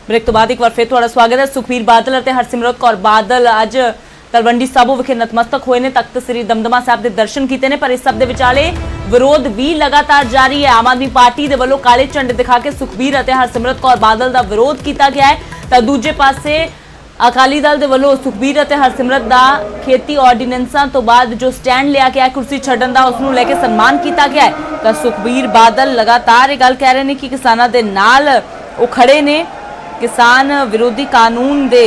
Break तो बाद एक बार फिर थोड़ा स्वागत है। सुखबीर बादल और हरसिमरत कौर बादल अज तलवंडी साबो विखे नतमस्तक हुए ने, तख्त श्री दमदमा साहब के दर्शन किए ने, पर इस सब दे विचाले विरोध भी लगातार जारी है। आम आदमी पार्टी दे वल्लों काले झंडे दिखा के सुखबीर और हरसिमरत कौर बादल का विरोध किया गया है, तो दूजे पासे अकाली दल दे वल्लों सुखबीर और हरसिमरत का खेती ऑर्डीनेंसां तो बाद जो स्टैंड लिया गया कुर्सी छड्डण दा उसनूं लैके सन्मान किया गया है। तो सुखबीर बादल लगातार ये गल कह रहे हैं कि किसानां दे नाल वो खड़े ने, किसान विरोधी कानून दे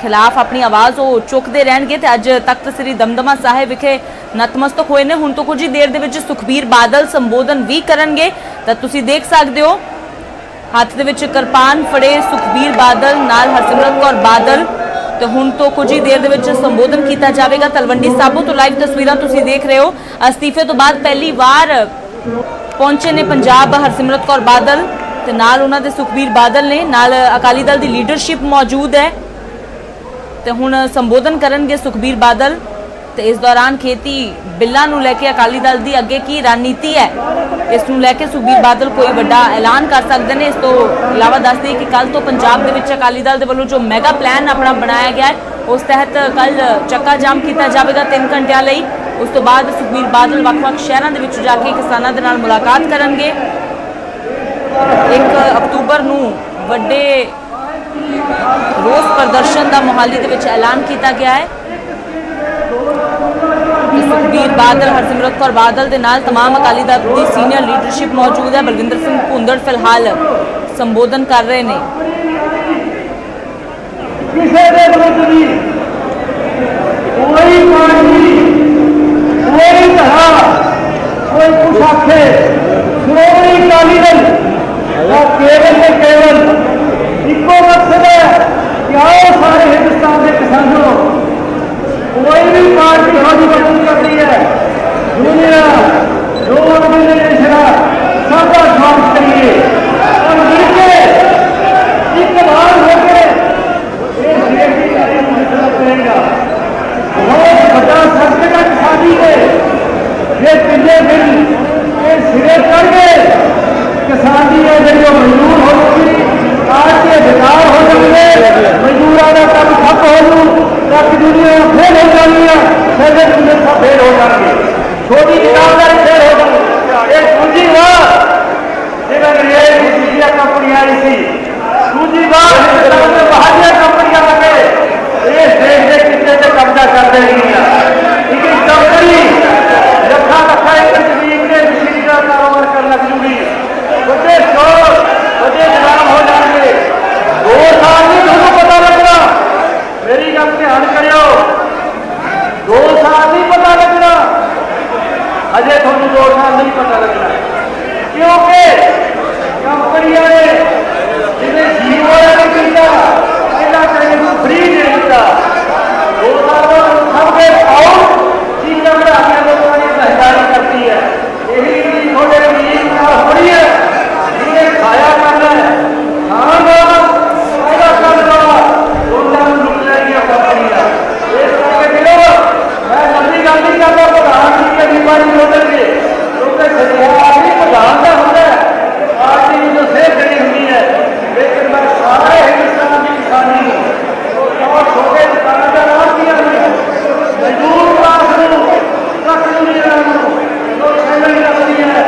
खिलाफ अपनी आवाज़ वो चुकते रहेंगे। तो अज तख्त श्री दमदमा साहिब विखे नतमस्तक हुए ने। हुण तो कुछ ही देर दे विच सुखबीर बादल संबोधन भी करनगे। तो तुसीं देख सकते हो हाथ दे विच किरपान फड़े सुखबीर बादल नाल हरसिमरत कौर बादल। तो हुण तो कुछ ही देर दे विच संबोधन किया जाएगा। तलवंडी साबो तो लाइव तस्वीरां तुसीं देख रहे हो। अस्तीफे तो बाद पहली बार पहुंचे ने पंजाब हरसिमरत कौर बादल, ते नाल उन्हां दे सुखबीर बादल ने, नाल अकाली दल की लीडरशिप मौजूद है। तो हुण संबोधन करनगे सुखबीर बादल। तो इस दौरान खेती बिल्लां नूं लैके अकाली दल की अगे की रणनीति है, इस नूं लैके सुखबीर बादल कोई बड़ा ऐलान कर सकते हैं। इस तो इलावा दस दें कि कल तो पंजाब दे विच अकाली दल दे वल्लों जो मैगा प्लान अपना बनाया गया है, उस तहत कल चक्का जाम किया जाएगा 3 घंटिया लई। उस तो बाद सुखबीर बादल वख-वख शहरां दे विच जाके किसानां दे नाल मुलाकात करनगे। 1 अक्तूबर नूं वड्डे रोस प्रदर्शन का मोहाली दे विच ऐलान किया गया है। सुखबीर बादल हरसिमरत कौर बादल के नाल तमाम अकाली दल की सीनियर लीडरशिप मौजूद है। बलविंदर सिंह भुंदड़ फिलहाल संबोधन कर रहे हैं। केवल इको मकसद है कि आओ सारे हिंदुस्तान के किसानों, कोई भी पार्टी होगी मदद करती है, दुनिया जो ऑर्गेनाइजेशन सबका स्वागत करिए और मिलके एक बार होकर इस देश की फैसला करेगा। बहुत बड़ा संकट किसानी है, ये पिछले दिन ये सिरे चढ़ गए। किसानी है जो मजदूर हो चुकी, आज के बेकार हो जाएंगे, मजदूरों का काम ठप हो जू, तक दुनिया फेल हो जानी है, सैनिक दुनिया फेल हो जाएंगे, छोटी दुकानदारी फेल हो जाएंगे। एक दूसरी बात जिन्हें कंपनियां आई थी, दूसरी बात बाहर कंपनियां लगे इस देश के कितने से कब्जा कर देंगी। लेकिन कंपनी लखा लखा एक जमीन के मशीन का कारोबार कर लग जूगी, बड़े स्टोर बड़े निजाम हो जाएंगे। 2 साल नहीं थोड़ा पता लगना, मेरी गल ध्यान करो, 2 साल नहीं पता लगना, अजय थोड़ा 2 साल नहीं पता लगना, क्योंकि कंपनियों ने जिन्हें जीरो नहीं दिया पहला कहीं फ्री नहीं दिया। 2 साल सबके आओ चीजें बढ़ाने लोगों की पहचानी करती है। यही थोड़े गरीब हो रही है, जिन्हें खाया करना है, खाना पैदा करना लोगों रुक जाएगी कंपनियां। इस करके मिलो, मैं लंबी गल नहीं करता, प्रधानमंत्री के बीमारी होने के क्योंकि आदमी प्रधान का होता है, पार्टी जो सेहत देनी होती है। लेकिन मैं सारे हिंदुस्तान की किसानी और छोटे दुकानदार किया मजदूर क्लास ट्रक यूनियन जो सैलरी रखती है,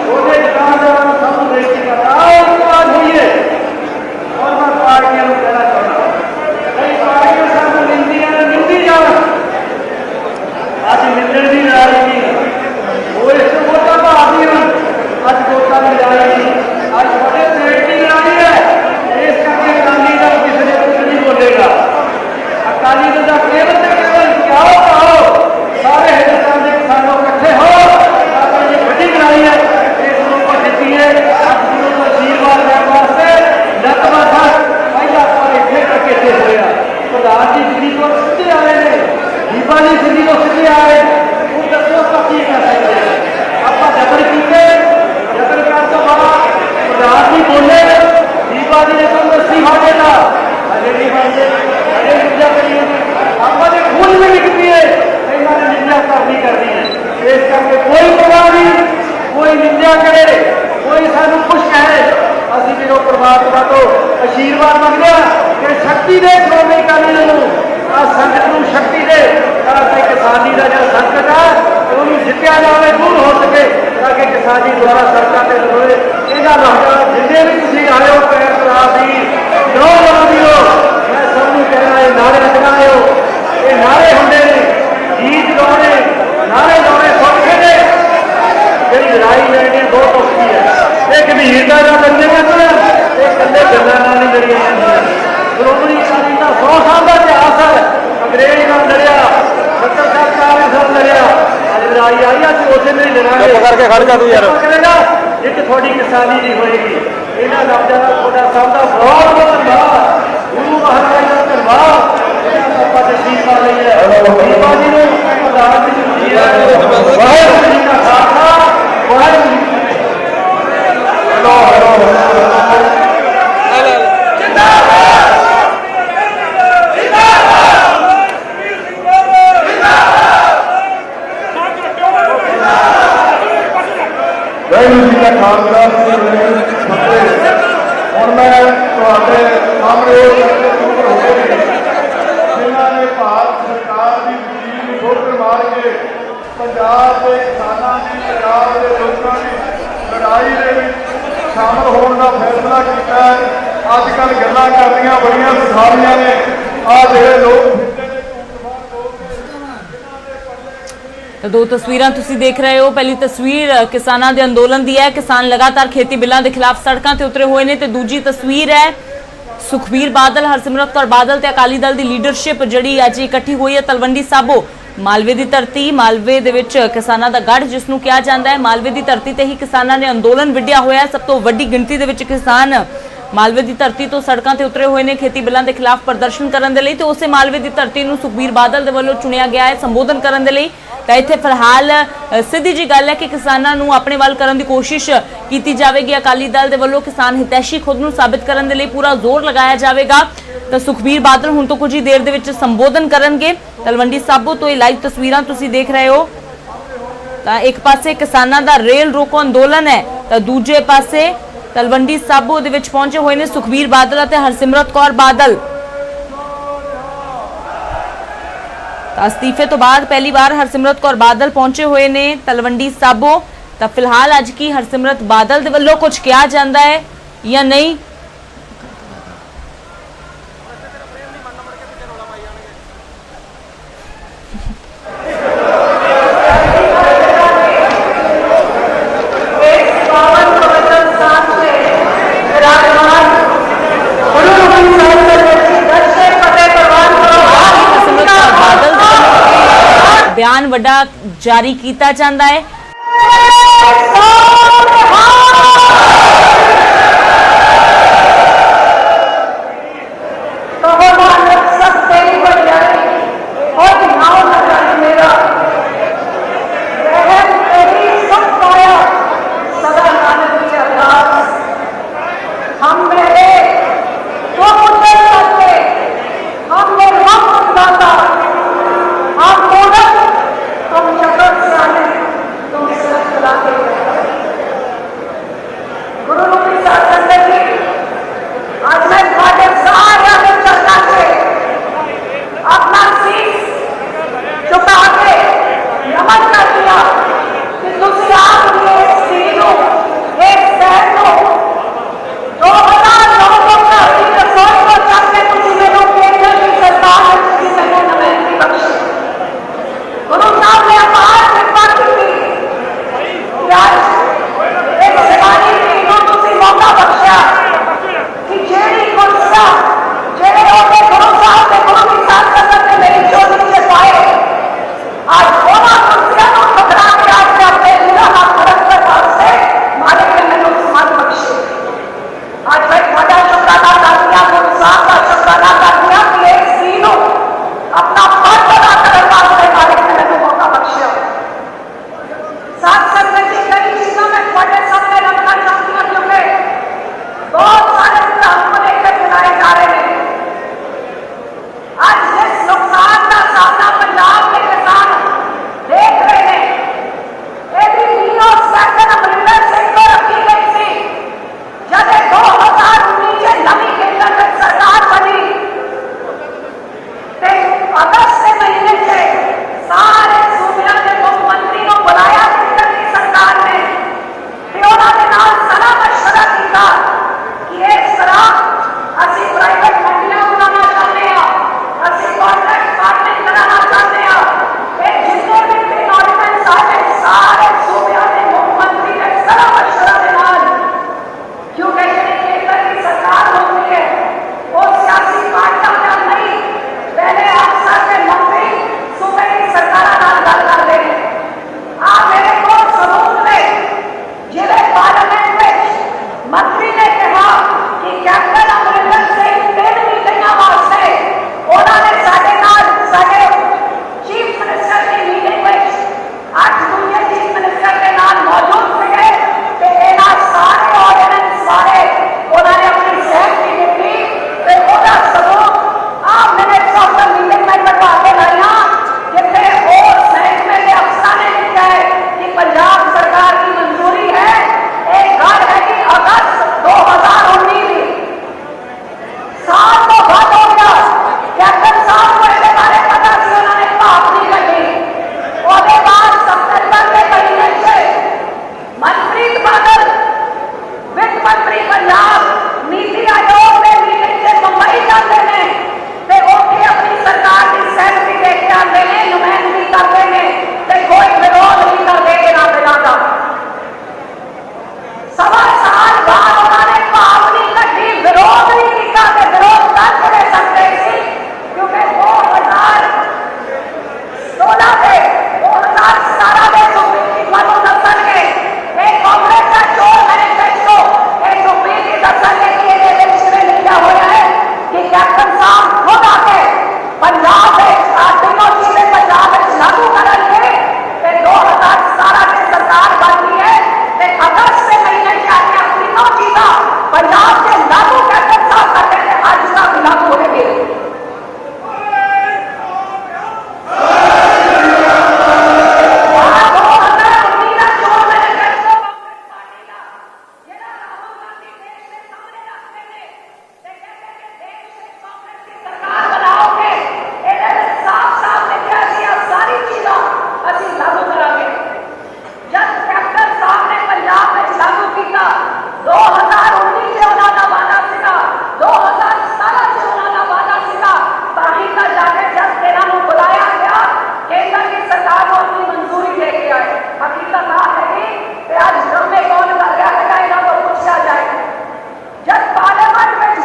छोटे दुकानदारों सब बेटी का हुई है। और मैं पार्टियों को कहना चाहता हूँ, कई पार्टियों सामने मिलती जाओ, आज मिलने भी आ रही है, वो इससे वोटा तो आती है, आज वोटा भी आ रही है, आज बड़े पेट की लड़ाई है। इस करके अकाली दल किसी ने कुछ नहीं बोलेगा। अकाली दल का केवल से केवल क्या हो, सारे हिंदुस्तान के किसानों इकट्ठे हो, ये बड़ी लड़ाई है, इस लोग को जीती है। आज लोगों को आशीर्वाद देने वास्ते नतमस्तक पहला पर इकट्ठे करके दे होया प्रधान जी दिल्ली को सीधे आए ने, दीपाली दिल्ली को सीधे आए, वो दसों का की कर सकते हैं। आपका जबर कीते, जबर का तो बड़ा प्रधान जी बोले, दीपाली ने तो इस्तीफा देना, अरे नहीं मानते, अरे निंदा करिए, आपने खून में लिखती है, इन्होंने निंदा करनी है। इस करके कोई परवाह नहीं, कोई निंदा करे, कोई सानू कुछ कहे, असं जो परमात्मा तो आशीर्वाद आशीर्वाद मंगते हैं कि शक्ति दे श्रोमणी अकाली दल नूं, संगत नूं शक्ति दे ताकि किसानी का जो संकट है उन्होंने जितया जाए, दूर हो सके, ताकि किसानी द्वारा सड़कों से होए। इन्होंने नौजवान जिन्हें भी तुम आए हो पैर शराबी नौजवानियों, मैं सबू कहना ये नारे लगाए हो, ये नारे होंगे ने गीत गाने नारे गाने सौखे ने, जी लड़ाई लड़नी बहुत औखी है। एक वीरता का लड़ने कले गल्लां नाल नहीं लड़ियां जांदियां। श्रोमणी अकाली का 100 साल का इतिहास है, अंग्रेज नाल लड़िया, 70 साल 40 साल लड़िया, लड़ाई आई अस उसे नहीं लड़ांगे करके खड़ जा तू यार करेगा जित थोड़ी किसानी नहीं होएगी। इन्हां लफ्ज़ां दा थोड़ा सब दा बहुत बहुत धन्यवाद, गुरु महाराज का धन्यवाद। ਆਪਾਂ ਤਸ਼ਰੀਫ ਪਾ ਲਈ ਹੈ ਦੀਪਾ ਜੀ ਨੂੰ ਪ੍ਰਧਾਨ ਜੀ ਵਾਹਿਗੁਰੂ ਜੀ ਕਾ ਖਾਲਸਾ ਵਾਹਿਗੁਰੂ ਜੀ ਕੀ ਫਤਿਹ। ਵਾਹਿਗੁਰੂ ਜੀ ਕਾ ਖਾਲਸਾ ਹੁਣ ਮੈਂ ਤੁਹਾਡੇ ਸਾਹਮਣੇ ਜਿਨ੍ਹਾਂ ਨੇ ਭਾਰਤ ਸਰਕਾਰ ਦੀ ਵਕੀਲ ਨੂੰ ਠੋਕਰ ਮਾਰ ਕੇ ਪੰਜਾਬ ਦੇ ਕਿਸਾਨਾਂ ਦੀ, ਪੰਜਾਬ ਦੇ ਲੋਕਾਂ ਦੀ ਲੜਾਈ ਦੇ ਵਿੱਚ ਸ਼ਾਮਲ ਹੋਣ ਦਾ ਫੈਸਲਾ ਕੀਤਾ ਹੈ। ਅੱਜ ਕੱਲ੍ਹ ਗੱਲਾਂ ਕਰਨੀਆਂ ਬੜੀਆਂ ਸੁਖਾਲੀਆਂ ਨੇ, ਆਹ ਜਿਹੜੇ ਲੋਕ तो दो तस्वीरां तुसी देख रहे हो। पहली तस्वीर किसानां दे अंदोलन दी है, किसान लगातार खेती बिलों के खिलाफ सड़कों ते उतरे हुए ने। ते दूजी तस्वीर है सुखबीर बादल, हरसिमरत कौर बादल ते अकाली दल दी लीडरशिप जिहड़ी अज इकट्ठी हुई है तलवंडी साबो, मालवे की धरती, मालवे दे विच किसानां दा गढ़ जिसनूं कहा जाता है। मालवे की धरती ते ही किसानां ने अंदोलन विढ़िया होया। सब तो वड्डी गिणती दे विच किसान मालवे की धरती तो सड़कों ते उतरे हुए ने खेती बिलों के खिलाफ प्रदर्शन करने दे लई। ते उसे मालवे की धरती नूं सुखबीर बादल दे वल्लों चुनिया गया है संबोधन करने दे लई। तो इत्थे फिलहाल सीधी जी गल है कि किसानां नूं अपने वल करन दी कोशिश की जाएगी। अकाली दल दे वल्लों किसान हितैषी खुद नूं साबित करने दे लई पूरा जोर लगाया जाएगा। तो सुखबीर बादल हुण तो कुछ ही देर दे विच संबोधन करनगे। तलवंडी साबो तो ये लाइव तस्वीरां तुसीं देख रहे हो। तो एक पासे किसानां दा रेल रोको अंदोलन है, तो दूजे पासे तलवंडी साबो दे विच पहुंचे हुए ने सुखबीर बादल अते हरसिमरत कौर बादल। अस्तीफे तो बाद पहली बार हरसिमरत कौर बादल पहुंचे हुए ने तलवंडी साबो। तो फिलहाल अज की हरसिमरत बादल दे वल्लों कुछ कहा जाता है या नहीं, बयान वड्डा जारी किया जाता है।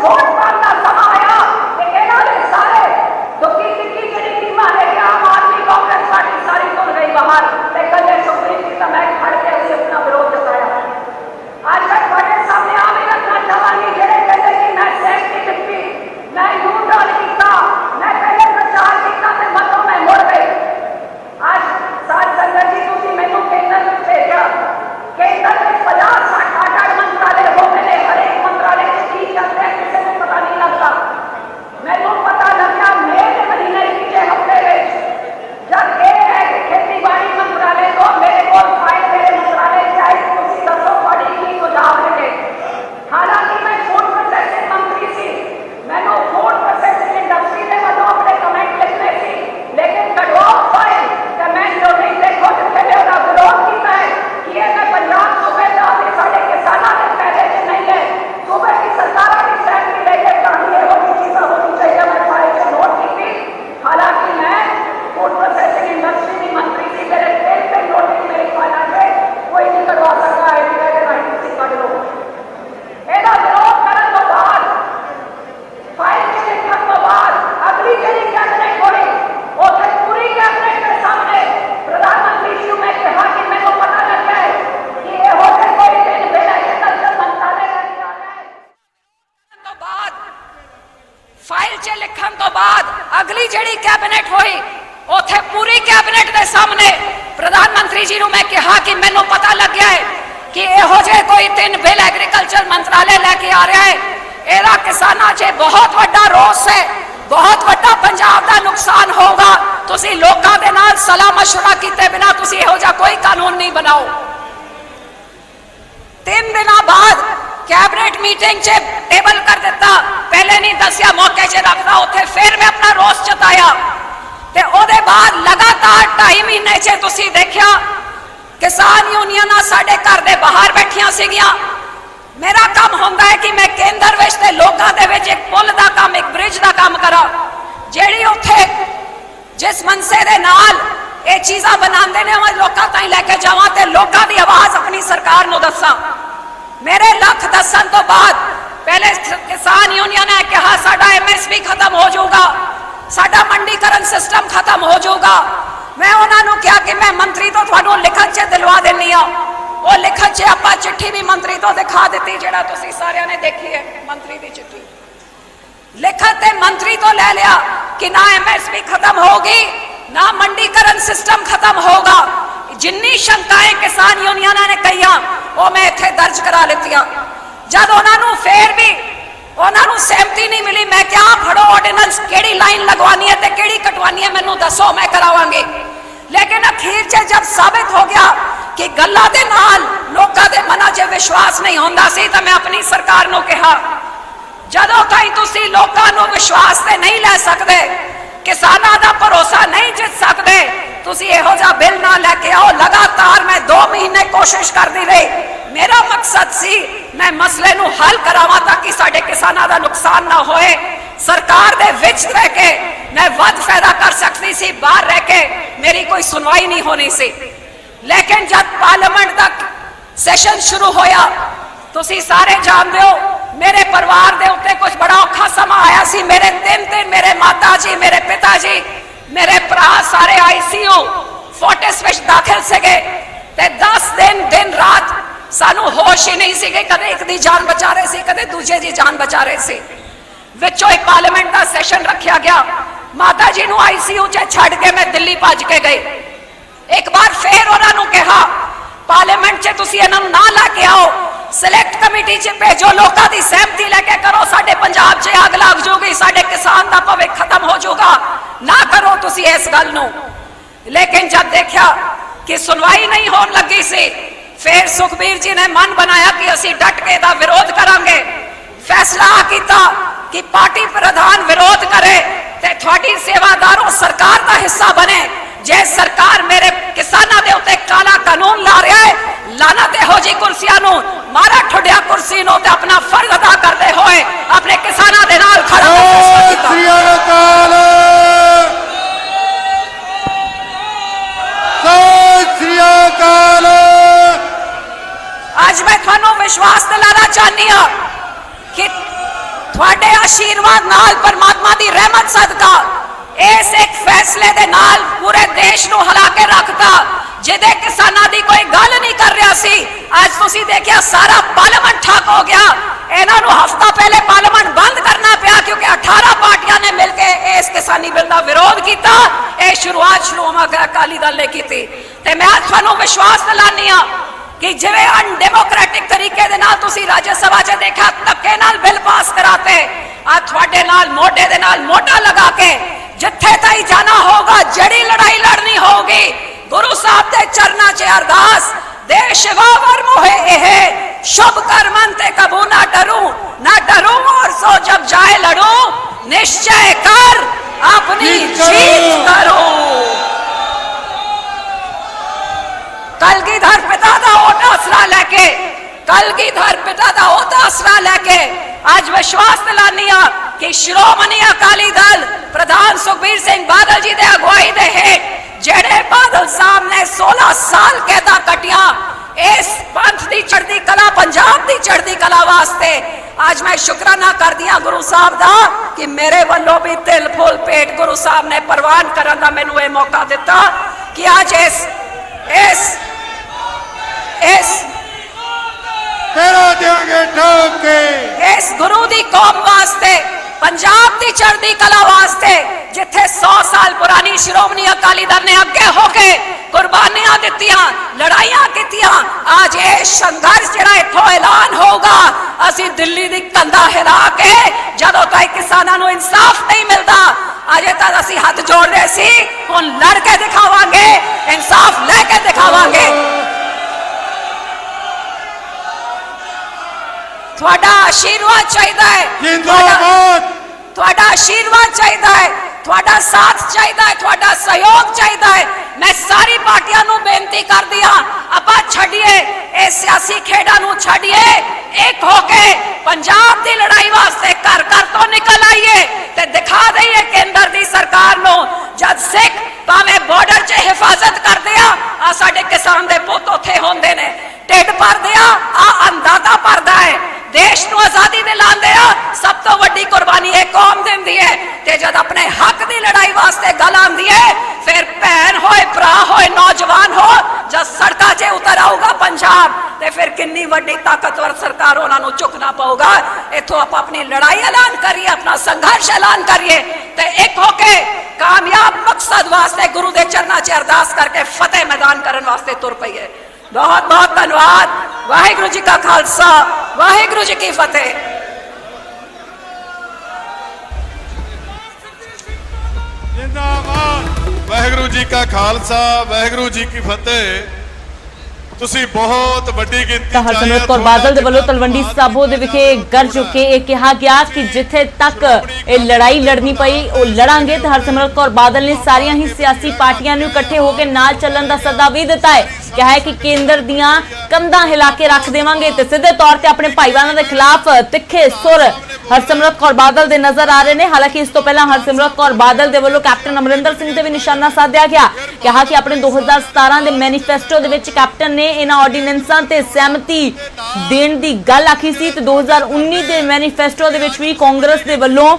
वोट पाने का समा आया कि इन्होंने सारे दुखी तिखी जी टीम है कि आम आदमी कांग्रेस पार्टी सारी तुर गई बाहर, कल सुप्रीम की तो मैं खड़ के उसे अपना विरोध जताया। आज मैं थोड़े सामने आ भी रखना चाहूंगी जेडे कहते कि मैं सेफ्टी दिखी, मैं न्यूट्रल किया, मैं पहले प्रचार किया तो मतों में मुड़ गई। आज सात संगत जी तुम मैनू केंद्र में भेजा, केंद्र में 50-60 मंत्रालय हो गए, हर एक मंत्रालय में की चलते हैं किसी को पता नहीं लगता। मैनू पता लग गया मई के महीने पिछले हफ्ते में जब ये है कि खेती-बाड़ी मंत्रालय को मेरे को फाइल मेरे मंत्रालय चाहे तुम दसो बड़ी की सुझाव देंगे। हालांकि मैं फूड प्रोसेसिंग मंत्री थी, मैंने फूड प्रोसेसिंग इंडस्ट्री के वालों अपने कमेंट लिखने थी, लेकिन कटवाओ फाइल कि मैं जो नहीं देखो तो पहले उसका विरोध किया है कि ये मैं पंजाब सूबे का साढ़े किसानों के पहले से नहीं है, सूबे की सरकार की सैलरी लेके कहानी है वो चीज़ होनी चाहिए। मैं फाइल से नोट की थी, हालांकि मैं फूड प्रोसेसिंग इंडस्ट्री की मंत्री थी, मेरे तेल पे नोटिस मेरी फाइल से कोई नहीं करवा सकता है कि मैं किसी कर लो। ਇਹਦਾ ਵਿਰੋਧ ਕਰਨ ਤੋਂ ਬਾਅਦ ਫਾਈਲ ਦੇ ਲਿਖਣ ਤੋਂ ਬਾਅਦ ਅਗਲੀ ਜਿਹੜੀ ਕੈਬਨਿਟ ਹੋਈ ਉੱਥੇ ਪੂਰੀ ਕੈਬਨਿਟ ਦੇ ਸਾਹਮਣੇ ਪ੍ਰਧਾਨ ਮੰਤਰੀ ਜੀ ਨੂੰ ਮੈਂ ਕਿਹਾ ਕਿ ਮੈਨੂੰ ਪਤਾ ਲੱਗਿਆ ਹੈ ਕਿ ਇਹੋ ਜਿਹੇ ਕੋਈ ਦਿਨ ਵੇਲੇ ਐਗਰੀਕਲਚਰ ਮੰਤਰਾਲੇ ਦਾ ਨਹੀਂ ਆ ਰਿਹਾ ਹੈ। ਤੋਂ ਬਾਅਦ ਫਾਈਲ 'ਚ ਲਿਖਣ ਤੋਂ ਬਾਅਦ ਅਗਲੀ ਜਿਹੜੀ ਕੈਬਨਿਟ ਹੋਈ ਉੱਥੇ ਪੂਰੀ ਕੈਬਨਿਟ ਦੇ ਸਾਹਮਣੇ ਪ੍ਰਧਾਨ ਮੰਤਰੀ ਜੀ ਨੂੰ ਮੈਂ ਕਿਹਾ ਕਿ ਮੈਨੂੰ ਪਤਾ ਲੱਗਿਆ ਹੈ कि यहो जे कोई 3 बिल एग्रीकल्चर मंत्रालय लैके आ रहा है, एदा किसानां 'च बहुत वड्डा रोस है, बहुत वड्डा पंजाब दा नुकसान होगा। तुसी लोकां दे नाल सलाह मशवरा कीते बिना तुसी यहो जा कोई कानून नहीं बनाओ। 3 दिन बाद कैबिनेट मीटिंग च टेबल कर दिता, पहले नहीं दसिया मौके च रखदा, उत्थे फिर मैं अपना रोस जताया ते ओदे बाद लगातार 2.5 महीने च तुसी देखिया किसान यूनियन साडे घर दे बाहर बैठिया सीगियां। मेरा काम होंदा है कि मैं केंद्र विच ते लोकां दे विच एक पुल दा काम, एक ब्रिज दा काम करा, जेड़ी उत्थे जिस मनसे दे नाल ये चीज़ां बनांदे ने मैं लोकां ताईं लैके जावां ते लोकां दी आवाज़ अपनी सरकार नूं दस्सां। मेरे लख दस्सण तो बाद पहले किसान यूनियन ने कहा साडा MSP खत्म हो जाऊगा, साडा मंडीकरण सिस्टम खत्म हो जाऊगा। मैं उन्होंने कहा कि मैं मंत्री तो थानू लिखत च दिलवा देनी हाँ, वो लिखत च आपां चिट्ठी भी मंत्री तो दिखा दी जिहड़ा तुसीं सारियां ने देखी है। मंत्री की चिट्ठी लिखत ते मंत्री तो ले लिया कि ना MSP खत्म होगी, ना मंडीकरण सिस्टम खत्म होगा। जिन्नी शंकाएं किसान यूनियन ने कही वो मैं इत्थे दर्ज करा लितियां। जब उन्होंने फिर भी उन्होंने सहमति नहीं मिली, मैं क्या फड़ो ऑर्डिनेंस केड़ी लाइन लगवानी है ते केड़ी कटवानी है मैनू दसो, मैं करावांगी। लेकिन अखीर च जब साबित हो गया कि गल्लां दे नाल लोकां दे मनां च विश्वास नहीं होंदा सी तां मैं अपनी सरकार नूं कहा जदों ताईं तुसीं लोकां नूं विश्वास ते नहीं लै सकदे, किसानां दा भरोसा नहीं जित सकदे, तुसीं इहो जिहा बिल ना लैके आओ। लगातार मैं 2 महीने कोशिश करदी रही, मेरा मकसद सी मैं मसले नूं हल करावां ताकि साडे किसानां दा नुकसान ना होए। सरकार दे विच रह के मैं वध फायदा कर सकती सी, बाहर रह के मेरी कोई सुनवाई नहीं होनी सी। लेकिन जब पार्लियामेंट दा सैशन शुरू होया, तुसीं सारे जानदे हो मेरे परिवार दे उत्ते कुछ बड़ा औखा समा आया सी। मेरे 3 मेरे माता जी, मेरे पिता जी, मेरे भरा सारे ICU फोर्टिस विच दाखिल सीगे ते 10 दिन रात सानू होश ही नहीं सी, कदे एक दी जान बचा रहे सी, कदे दूजे दी जान बचा रहे सी। विचों एक पार्लियामेंट का सैशन रखा गया, माता जी नू ICU च छड़ के मैं दिल्ली भज के गई। एक बार फिर उन्होंने कहा पार्लियामेंट च तुसीं इन्हां नूं ना लैके आओ, सिलेक्ट कमेटी च भेजो, लोकां दी सहमति लैके करो, साडे पंजाब च अग लग जाऊगी, साडे किसान दा भविख खत्म हो जाऊगा, ना करो तुसीं इस गल नूं। लेकिन जब देखा कि सुनवाई नहीं होने लगी सी, फिर सुखबीर जी ने मन बनाया कि असीं डट के दा विरोध करांगे। फैसला किया कि पार्टी प्रधान विरोध करे ते थोड़ी सेवादारों सरकार का हिस्सा बने। जे सरकार मेरे किसानों के उत्ते काला कानून ला रहा है, लानत हो जी कुर्सियां नूं, मारा ठुडिया कुर्सी नूं ते अपना फर्ज अदा करते हुए अपने किसानों के नाल खड़ा आज मैं थानू विश्वास दिलाना चाहनी हाँ कि ਤੁਹਾਡੇ ਆਸ਼ੀਰਵਾਦ ਨਾਲ ਪਰਮਾਤਮਾ ਦੀ ਰਹਿਮਤ ਸਦਕਾ ਇਸ ਇੱਕ ਫੈਸਲੇ ਦੇ ਨਾਲ ਪੂਰੇ ਦੇਸ਼ ਨੂੰ ਹਿਲਾ ਕੇ ਰੱਖਤਾ ਜਿਹਦੇ ਕਿਸਾਨਾਂ ਦੀ ਕੋਈ ਗੱਲ ਨਹੀਂ ਕਰ ਰਿਹਾ ਸੀ। ਅੱਜ ਤੁਸੀਂ ਦੇਖਿਆ ਸਾਰਾ ਪਾਰਲੀਮੈਂਟ ਠੱਪ ਹੋ ਗਿਆ। ਇਹਨਾਂ ਨੂੰ ਹਫ਼ਤਾ ਪਹਿਲੇ ਪਾਰਲੀਮੈਂਟ ਬੰਦ ਕਰਨਾ ਪਿਆ ਕਿਉਂਕਿ 18 ਪਾਰਟੀਆਂ ਨੇ ਮਿਲ ਕੇ ਇਸ ਕਿਸਾਨੀ ਬਿੱਲ ਦਾ ਵਿਰੋਧ ਕੀਤਾ। ਇਹ ਸ਼ੁਰੂਆਤ ਸ਼੍ਰੋਮਣੀ ਅਕਾਲੀ ਦਲ ਨੇ ਕੀਤੀ ਤੇ ਮੈਂ ਤੁਹਾਨੂੰ ਵਿਸ਼ਵਾਸ ਦਿਲਾਨੀ ਆ ਕਿ ਜਿਵੇਂ ਅਨਡੈਮੋਕ੍ਰੈਟਿਕ ਤਰੀਕੇ ਦੇ ਨਾਲ ਤੁਸੀਂ ਰਾਜ ਸਭਾ 'ਚ ਦੇਖਿਆ ਧੱਕੇ ਨਾਲ ਬਿੱਲ ਪਾਸ ਕਰਾਤੇ, ਆ ਤੁਹਾਡੇ ਨਾਲ ਮੋਢੇ ਦੇ ਨਾਲ ਮੋਢਾ ਲਗਾ ਕੇ ਜਿੱਥੇ ਤਾਈਂ ਜਾਣਾ ਹੋਗਾ, ਜਿਹੜੀ ਲੜਾਈ ਲੜਨੀ ਹੋਗੀ, ਗੁਰੂ ਸਾਹਿਬ ਦੇ ਚਰਨਾਂ 'ਚ ਅਰਦਾਸ ਦੇਸ਼ ਵਾਵਰ ਮੋਹੇ ਇਹ शुभ कर्मन ते कबू ना डरूं और सो जब जाए लड़ूं, निश्चय कर अपनी जीत करो। कलगीधर पिता दा ओट आसरा लेके, कलगीधर पिता दा ओट आसरा लेके आज विश्वास दिलानी आ कि श्रोमणी अकाली दल प्रधान सुखबीर सिंह बादल जी दे अगुवाई दे हेठ जेड़े बादल साहब ने 16 साल कहता कटिया इस पंथ की चढ़ती कला, पंजाब की चढ़ती कला वास्ते आज मैं शुक्राना कर दिया गुरु साहब दा कि मेरे वालों भी तिल फुल पेट गुरु साहब ने प्रवान करने का मैनू ये मौका दिता कि आज इस गुरु दी कौम वास्ते, पंजाब की चढ़ती कला वास्ते जिथे 100 साल पुरानी श्रोमणी अकाली दल ने अगे होके कुर्बानियां दित्तियां, लड़ाइयां कीतियां, आज ये संघर्ष जिहड़ा इत्थों ऐलान होगा असी दिल्ली दी कंधा हिला के जदों तक किसानां नूं इंसाफ नहीं मिलता अजे तक असी हाथ जोड़ रहे सी, हुण लड़ के दिखावांगे, इंसाफ लेके दिखावांगे। ਤੁਹਾਡਾ आशीर्वाद चाहिए, ਤੁਹਾਡਾ आशीर्वाद चाहिए, ਤੁਹਾਡਾ साथ चाहिए, ਤੁਹਾਡਾ सहयोग चाहिए। मैं सारी पार्टियां नूं बेनती कर दिया आपां छड्डिए ਇਹ सियासी खेडां नूं छड्डिए, एक होके पंजाब की लड़ाई वास्ते घर घर तो निकल आइए ते दिखा दईए केंद्र की सरकार नूं जद सिख भावें बॉर्डर 'च हिफाजत करदे आ साडे किसान दे पुत्त उत्थे होंदे ने, ढिड भरदे आ अंदाजा भरदा है, देश नूं आजादी दिलांदे आ सब तो वड्डी कुर्बानी ये कौम दिंदी है ते जद अपने हक की लड़ाई वास्ते गल आंदी है फिर भैन होए भरा होए नौजवान हो जब सड़कां 'च उतर आऊगा पंजाब ते फिर कितनी वड्डी ताकतवर सरकार उन्हां नूं चुकना पऊगा। इत्थों आप अपनी लड़ाई ऐलान करिए, अपना संघर्ष ऐलान करिए ते एक होके कामयाब मकसद वास्ते गुरु दे चरनां 'च अरदास करके फतेह मैदान करन वास्ते तुर पईए। बहुत बहुत धन्यवाद। वाहिगुरू जी का खालसा, वाहिगुरू जी की फतेह। जिंदाबाद। वाहिगुरू जी का खालसा, वाहिगुरू जी की फतेह। ਤੁਸੀਂ ਬਹੁਤ ਵੱਡੀ ਗਿਣਤੀ ਹਰਸਿਮਰਤ ਕੌਰ ਬਾਦਲ ਦੇ ਵੱਲੋਂ ਤਲਵੰਡੀ ਸਾਬੋ ਦੇ ਵਿਖੇ ਗਰਜ ਕੇ ਇਹ ਕਿਹਾ ਗਿਆ ਕਿ ਜਿੱਥੇ ਤੱਕ ਇਹ ਲੜਾਈ ਲੜਨੀ ਪਈ ਉਹ ਲੜਾਂਗੇ ਤੇ ਹਰਸਿਮਰਤ ਕੌਰ ਬਾਦਲ ਨੇ ਸਾਰੀਆਂ ਹੀ ਸਿਆਸੀ ਪਾਰਟੀਆਂ ਨੂੰ ਇਕੱਠੇ ਹੋ ਕੇ ਨਾਲ ਚੱਲਣ ਦਾ ਸੱਦਾ ਵੀ ਦਿੱਤਾ ਹੈ। ਕਿਹਾ ਹੈ ਕਿ ਕੇਂਦਰ ਦੀਆਂ ਕੰਧਾਂ ਹਿਲਾ ਕੇ ਰੱਖ ਦੇਵਾਂਗੇ ਤੇ ਸਿੱਧੇ ਤੌਰ ਤੇ ਆਪਣੇ ਭਾਈਵਾਨਾਂ ਦੇ ਖਿਲਾਫ ਤਿੱਖੇ ਸੁਰ ਹਰਸਿਮਰਤ ਕੌਰ ਬਾਦਲ ਦੇ ਨਜ਼ਰ ਆ ਰਹੇ ਨੇ। ਹਾਲਾਂਕਿ ਇਸ ਤੋਂ ਪਹਿਲਾਂ ਹਰਸਿਮਰਤ ਕੌਰ ਬਾਦਲ ਦੇ ਵੱਲੋਂ ਕੈਪਟਨ ਅਮਰਿੰਦਰ ਸਿੰਘ ਤੇ ਵੀ ਨਿਸ਼ਾਨਾ ਸਾਧਿਆ ਗਿਆ। ਕਿਹਾ ਕਿ ਆਪਣੇ 2017 ਦੇ ਮੈਨੀਫੈਸਟੋ ਦੇ ਵਿੱਚ ਕੈਪਟਨ ਨੇ ਇਹਨਾਂ ਆਰਡੀਨੈਂਸਾਂ ਤੇ ਸਹਿਮਤੀ ਦੇਣ ਦੀ ਗੱਲ ਆਖੀ ਸੀ ਤੇ 2019 ਦੇ ਮੈਨੀਫੈਸਟੋ ਦੇ ਵਿੱਚ ਵੀ ਕਾਂਗਰਸ ਦੇ ਵੱਲੋਂ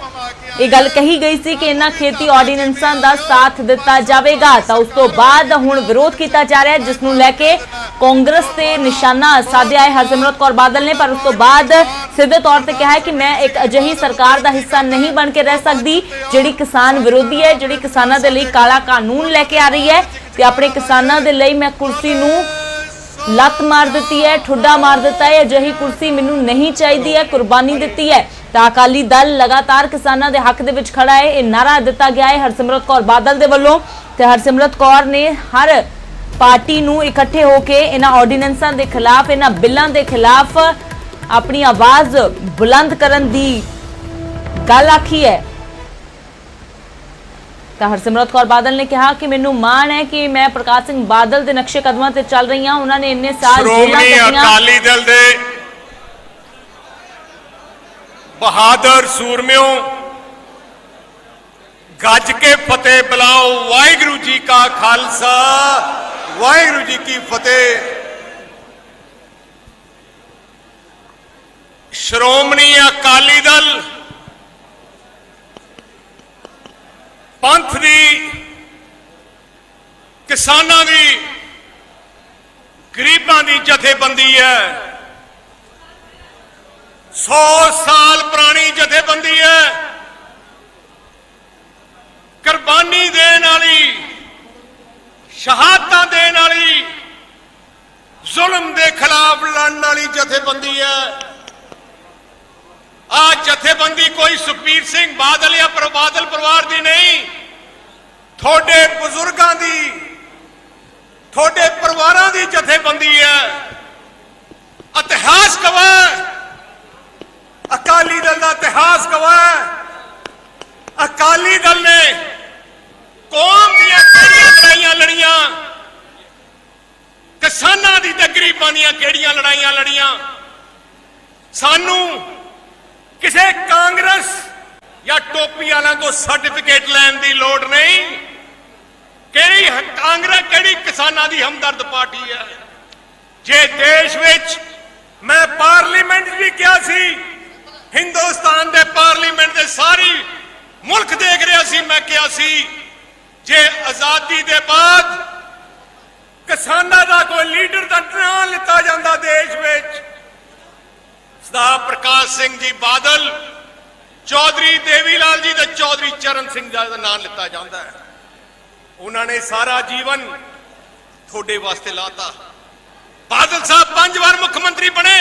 ਇਹ ਗੱਲ ਕਹੀ ਗਈ ਸੀ ਕਿ ਇਹਨਾਂ ਖੇਤੀ ਆਰਡੀਨੈਂਸਾਂ ਦਾ ਸਾਥ ਦਿੱਤਾ ਜਾਵੇਗਾ। ਤਾਂ ਉਸ ਤੋਂ ਬਾਅਦ ਹੁਣ ਵਿਰੋਧ ਕੀਤਾ ਜਾ ਰਿਹਾ ਜਿਸ ਨੂੰ ਲੈ ਕੇ ਕਾਂਗਰਸ ਤੇ ਨਿਸ਼ਾਨਾ ਸਾਧਿਆ ਹੈ ਹਰਸਿਮਰਤ ਕੌਰ ਬਾਦਲ ਨੇ। ਪਰ ਉਸ ਤੋਂ ਬਾਅਦ ਸਿੱਧੇ ਤੌਰ ਤੇ ਕਿਹਾ ਹੈ ਕਿ ਮੈਂ ਇੱਕ ਅਜਿਹੀ ਸਰਕਾਰ ਦਾ ਹਿੱਸਾ ਨਹੀਂ ਬਣ ਕੇ ਰਹਿ ਸਕਦੀ ਜਿਹੜੀ ਕਿਸਾਨ ਵਿਰੋਧੀ ਹੈ, ਜਿਹੜੀ ਕਿਸਾਨਾਂ ਦੇ ਲਈ ਕਾਲਾ ਕਾਨੂੰਨ ਲੈ ਕੇ ਆ ਰਹੀ ਹੈ ਤੇ ਆਪਣੇ ਕਿਸਾਨਾਂ ਦੇ ਲਈ ਮੈਂ ਕੁਰਸੀ ਨੂੰ ਲੱਤ ਮਾਰ ਦਿੱਤੀ ਹੈ, ਠੁੱਡਾ ਮਾਰ ਦਿੱਤਾ ਹੈ, ਅਜਿਹੀ ਕੁਰਸੀ ਮੈਨੂੰ ਨਹੀਂ ਚਾਹੀਦੀ ਹੈ, ਕੁਰਬਾਨੀ ਦਿੱਤੀ ਹੈ। ਤਾਂ ਅਕਾਲੀ ਦਲ ਲਗਾਤਾਰ ਕਿਸਾਨਾਂ ਦੇ ਹੱਕ ਦੇ ਵਿੱਚ ਖੜਾ ਹੈ। ਇਹ ਨਾਰਾ ਦਿੱਤਾ ਗਿਆ ਹੈ ਹਰਸਿਮਰਤ ਕੌਰ ਬਾਦਲ ਦੇ ਵੱਲੋਂ ਤੇ ਹਰਸਿਮਰਤ ਕੌਰ ਨੇ ਹਰ ਪਾਰਟੀ ਨੂੰ ਇਕੱਠੇ ਹੋ ਕੇ ਇਹਨਾਂ ਆਰਡੀਨੈਂਸਾਂ ਦੇ ਖਿਲਾਫ, ਇਹਨਾਂ ਬਿੱਲਾਂ ਦੇ ਖਿਲਾਫ ਆਪਣੀ ਆਵਾਜ਼ ਬੁਲੰਦ ਕਰਨ ਦੀ ਗੱਲ ਆਖੀ ਹੈ। ਤਾਂ ਹਰਸਿਮਰਤ ਕੌਰ ਬਾਦਲ ਨੇ ਕਿਹਾ ਕਿ ਮੈਨੂੰ ਮਾਣ ਹੈ ਕਿ ਮੈਂ ਪ੍ਰਕਾਸ਼ ਸਿੰਘ ਬਾਦਲ ਦੇ ਨਕਸ਼ੇ ਕਦਮਾਂ ਤੇ ਚੱਲ ਰਹੀ ਹਾਂ। ਉਹਨਾਂ ਨੇ ਇੰਨੇ ਸਾਲ ਸ਼੍ਰੋਮਣੀ ਅਕਾਲੀ ਦਲ ਦੇ ਬਹਾਦਰ ਸੂਰਮਿਓ ਗੱਜ ਕੇ ਫਤਿਹ ਬੁਲਾਓ। ਵਾਹਿਗੁਰੂ ਜੀ ਕਾ ਖਾਲਸਾ, ਵਾਹਿਗੁਰੂ ਜੀ ਕੀ ਫਤਿਹ। ਸ਼੍ਰੋਮਣੀ ਅਕਾਲੀ ਦਲ पंथ दी, किसानां दी, गरीबां दी जथेबंदी है। 100 साल पुरानी जथेबंदी है। कुर्बानी देने वाली, शहादतां देने वाली, जुल्म के खिलाफ लड़ने वाली जथेबंदी है। आज जथेबंदी कोई सुखबीर सिंह बादल या बादल परिवार की नहीं, थोड़े बुजुर्गों की, थोड़े परिवारों की जथेबंदी है। इतिहास गवाह, अकाली दल का इतिहास गवाह। अकाली दल ने कौम दियां किहड़ियां लड़ाइयां लड़ियां, किसानां दी ते गरीबां दियां किहड़ियां लड़ाइयां लड़ियां। सानू किसी कांग्रेस या टोपी वालों को सर्टिफिकेट लैन की लोड़ नहीं। केड़ी कांग्रेस, केड़ी किसानां दी हमदर्द पार्टी है। जे देश विच, मैं पार्लीमेंट भी किया सी, हिंदुस्तान के पार्लीमेंट के सारी मुल्क देख रहा सी, मैं क्या सी, जे आजादी के बाद किसानां दा कोई लीडर का नाम लिता जाता देश विच, सरदार प्रकाश सिंह जी बादल, चौधरी देवीलाल जी ते चौधरी चरण सिंह जी का नाम लिता जाता है। उन्होंने सारा जीवन थोड़े वास्ते लाता। बादल साहब 5 बार मुख्यमंत्री बने,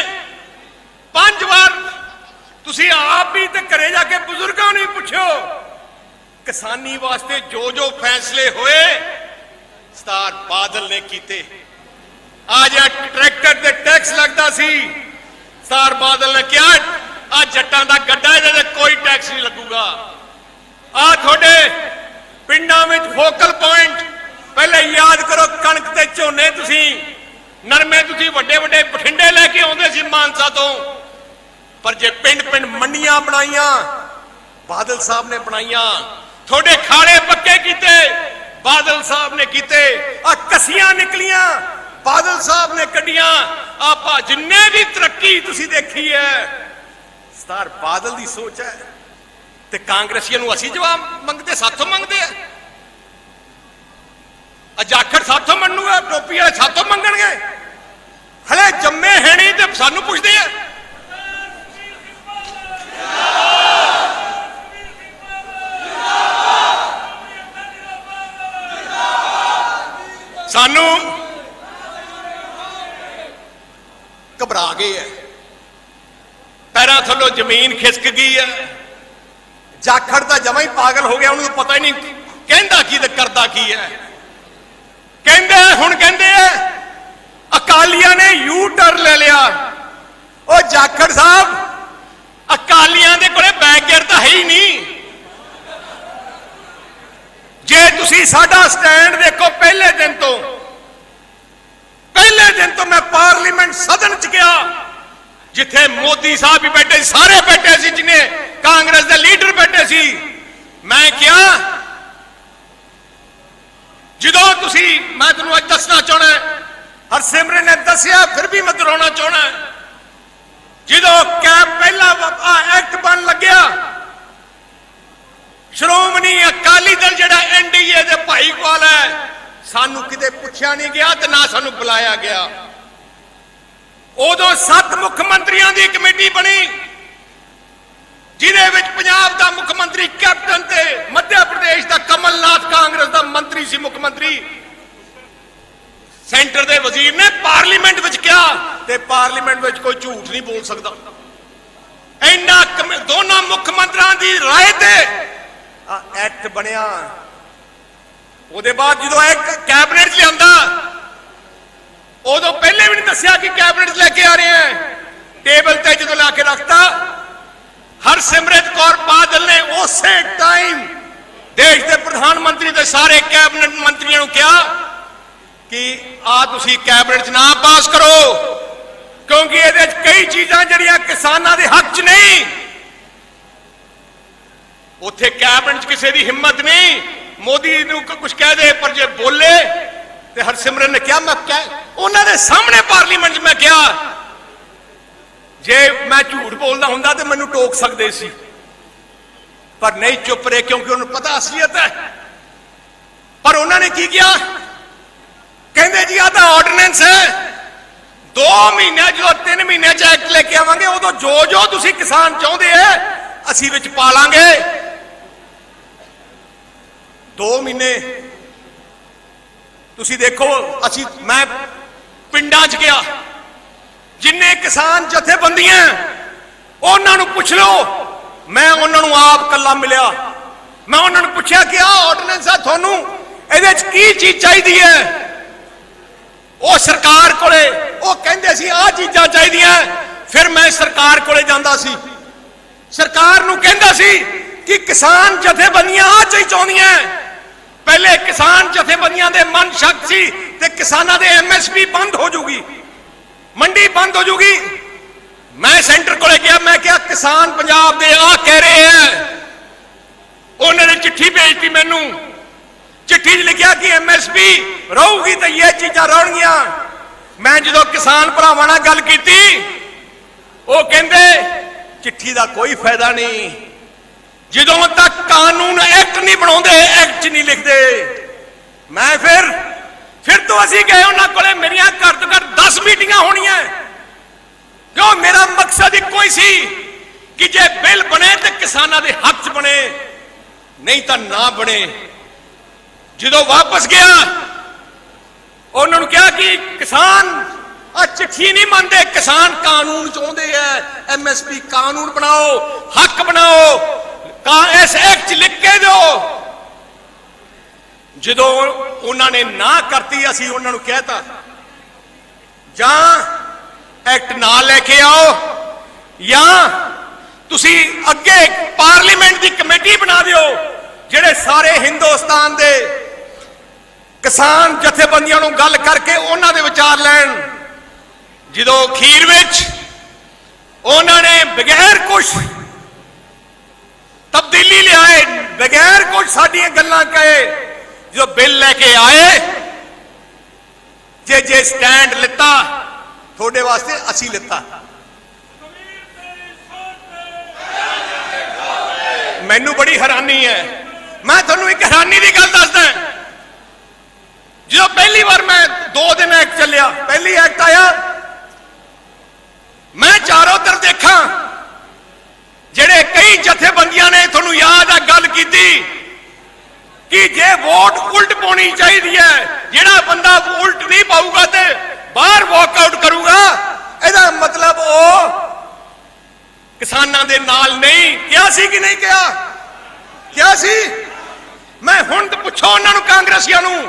5 बार। तुसी आप भी तो घरे जाके बुजुर्गों ने पूछो, किसानी वास्ते जो जो फैसले हुए सरदार बादल ने किए। आज ट्रैक्टर ते टैक्स लगता सी, सरदार बादल ने क्या, आज जट्टां दा गड्ढा इहदे कोई टैक्स नहीं लगूगा। आ थोड़े पिंडां विच फोकल पॉइंट, पहले याद करो कणक ते झोने, तुसी नरमे, तुसी वड्डे वड्डे बठिंडे लैके आउंदे सी मानसा तो, पर जे पिंड पिंड मंडियां बनाईयां बादल साहब ने बनाईयां। थोड़े खाड़े पक्के कीते बादल साहब ने कीते। आ कसियां निकलियां बादल साहब ने कड्डियां। आपा जिन्ने भी तरक्की तुसी देखी है सरदार बादल दी सोच है। ते कांग्रेसियों नूं असीं जवाब मंगते, साथों मंगते हैं। जाखड़ साथों मनूगा, टोपी वाले साथों मंगणगे। हले जम्मे है नहीं ते सानू पुछदे हैं। सानू घबरा गए है, पैरों थल्लों जमीन खिसक गई है। जाखड़ तो जमा ही पागल हो गया, उन्होंने पता ही नहीं कहंदा की ते करदा की है। कहंदे हुण कहंदे अकालियां ने यू टर्न ले लिया। ओ जाखड़ साहब, अकालियां दे कोले बैकगियर तो है ही नहीं। जे तुसी साडा स्टैंड देखो, पहले दिन तो मैं पार्लीमेंट सदन च गया, जिथे मोदी साहब भी बैठे, सारे बैठे सी, जिन्हें कांग्रेस के लीडर बैठे सी। मैं क्या, जो तुसी, मैं तुहानू अज दसना चाहना, हरसिमरत ने दसिया, फिर भी मैं दोहराना चाहना, जो कैब पहला एक्ट बन लग्या, श्रोमणी अकाली दल जिहड़ा एनडीए दे भाईवाल है, सानू किते पुछया नहीं गया ते ना सानू बुलाया गया। उदों 7 मुख्यमंत्रियों की कमेटी बनी, जिहदे विच पंजाब दा मुख्यमंत्री कैप्टन ते मध्य प्रदेश का कमलनाथ कांग्रेस का मंत्री सी मुख्यमंत्री। सेंटर के वजीर ने पार्लीमेंट विच कहा, ते पार्लीमेंट विच कोई झूठ नहीं बोल सकता। इन्ना दोनों मुख्यमंत्रियों की राय ते एक्ट बनया। उहदे बाद जो एक कैबिनेट लिया, उदों पहले भी नहीं दसिया कि कैबिनेट लेके आ रहे हैं। टेबल ते जो ला के रखता, हरसिमरत कौर बादल ने उसे टाइम देश के प्रधानमंत्री के सारे कैबिनेट मंत्रियों को कहा कि आ तुसी कैबिनेट ना पास करो, क्योंकि ये कई चीज़ां जड़ियां किसानां दे हक च नहीं। उत्थे कैबिनेट किसी की हिम्मत नहीं, मोदी नूं कुछ कह दे, पर जे बोले तो हरसिमरत ने क्या, मैं कह उन्होंने सामने पार्लीमेंट में क्या, जे मैं झूठ बोलता हुंदा तो मैनू टोक सकते सी, पर नहीं चुप रहे क्योंकि उन्हें पता असलियत है। पर उन्होंने की किया, कहते जी आ तो ऑर्डिनेंस है, 2 महीने जो 3 महीने एक्ट लेके आवांगे उदों जो जो तुसी किसान चाहते हैं असी विच पा लांगे। 2 महीने तुसी देखो, असी मैं पिंडां च गया, जिन्ने किसान जथेबंदियां उन्हां नूं पुछ लो, मैं उन्हां नूं आप कल्ला मिलिया, मैं उन्हां नूं पुछया कि आ ऑर्डिनेंस है तुहानूं इहदे च की चीज चाहिदी है। वो सरकार कोले वो कहंदे सी आ चीजां चाहिदियां, फिर मैं सरकार कोले जांदा सी, सरकार नूं कहंदा सी कि किसान जथेबंदियां आ चीज चाहुंदियां। पहले किसान जथेबंदियां दे मन शक सी ते किसानां दे MSP बंद हो जूगी, मंडी बंद हो जूगी। मैं सेंटर कोले गया, मैं क्या किसान पंजाब दे आ कह रहे हैं, उन्होंने चिट्ठी भेजती मैनू, चिट्ठी लिखा कि MSP रहूगी तो ये चीजा रहणगियां। मैं जो किसान भरावां नाल गल कीती, वो कहंदे चिट्ठी का कोई फायदा नहीं, ਜਦੋਂ तक कानून एक्ट नहीं बनाते एक्ट नहीं लिखते। मैं फिर तो असी गए उन्होंने को, मेरिया घट तो घट 10 मीटिंगां होनियां, क्यों मेरा मकसद इको ही सी कि जे बिल बने तो किसानों के हक च बने, नहीं तो ना बने। जो वापस गया उन्होंने कहा कि किसान आ चिट्ठी नहीं मानते, किसान कानून चाहते हैं, MSP कानून बनाओ, हक बनाओ, इस एक्ट लिख के दो। जो उन्होंने ना करती असी उन्होंने कहता जा एक्ट ना लेके आओ या तुसी अगे पार्लीमेंट की कमेटी बना दियो जेड़े सारे हिंदुस्तान दे किसान जथेबंदियों को गल करके उन्होंने विचार लैन। जो अखीर विच उन्होंने बगैर कुछ तब्दीली लियाए, बगैर कुछ साडियां गल्लां कहे, जो बिल लेके आए, जे स्टैंड लिता थोड़े वास्ते असी लिता। मैनू बड़ी हैरानी है, मैं थोनू एक हैरानी की गल दसदा। जो पहली बार मैं 2 दिन एक्ट चलिया, पहली एक्ट आया, मैं चारों तरफ देखा, जेड़े कई जथेबंदियां ने थोनू याद है गल की कि जे वोट उल्ट पानी चाहिए, जेड़ा बंदा उल्ट नहीं पाऊगा तो बाहर वॉकआउट करूगा, एदा मतलब वो किसानां दे नाल नहीं। क्या सी कि नहीं क्या, क्या सी? मैं हुण तो पुछो उन्हां नूं कांग्रेसियां नूं,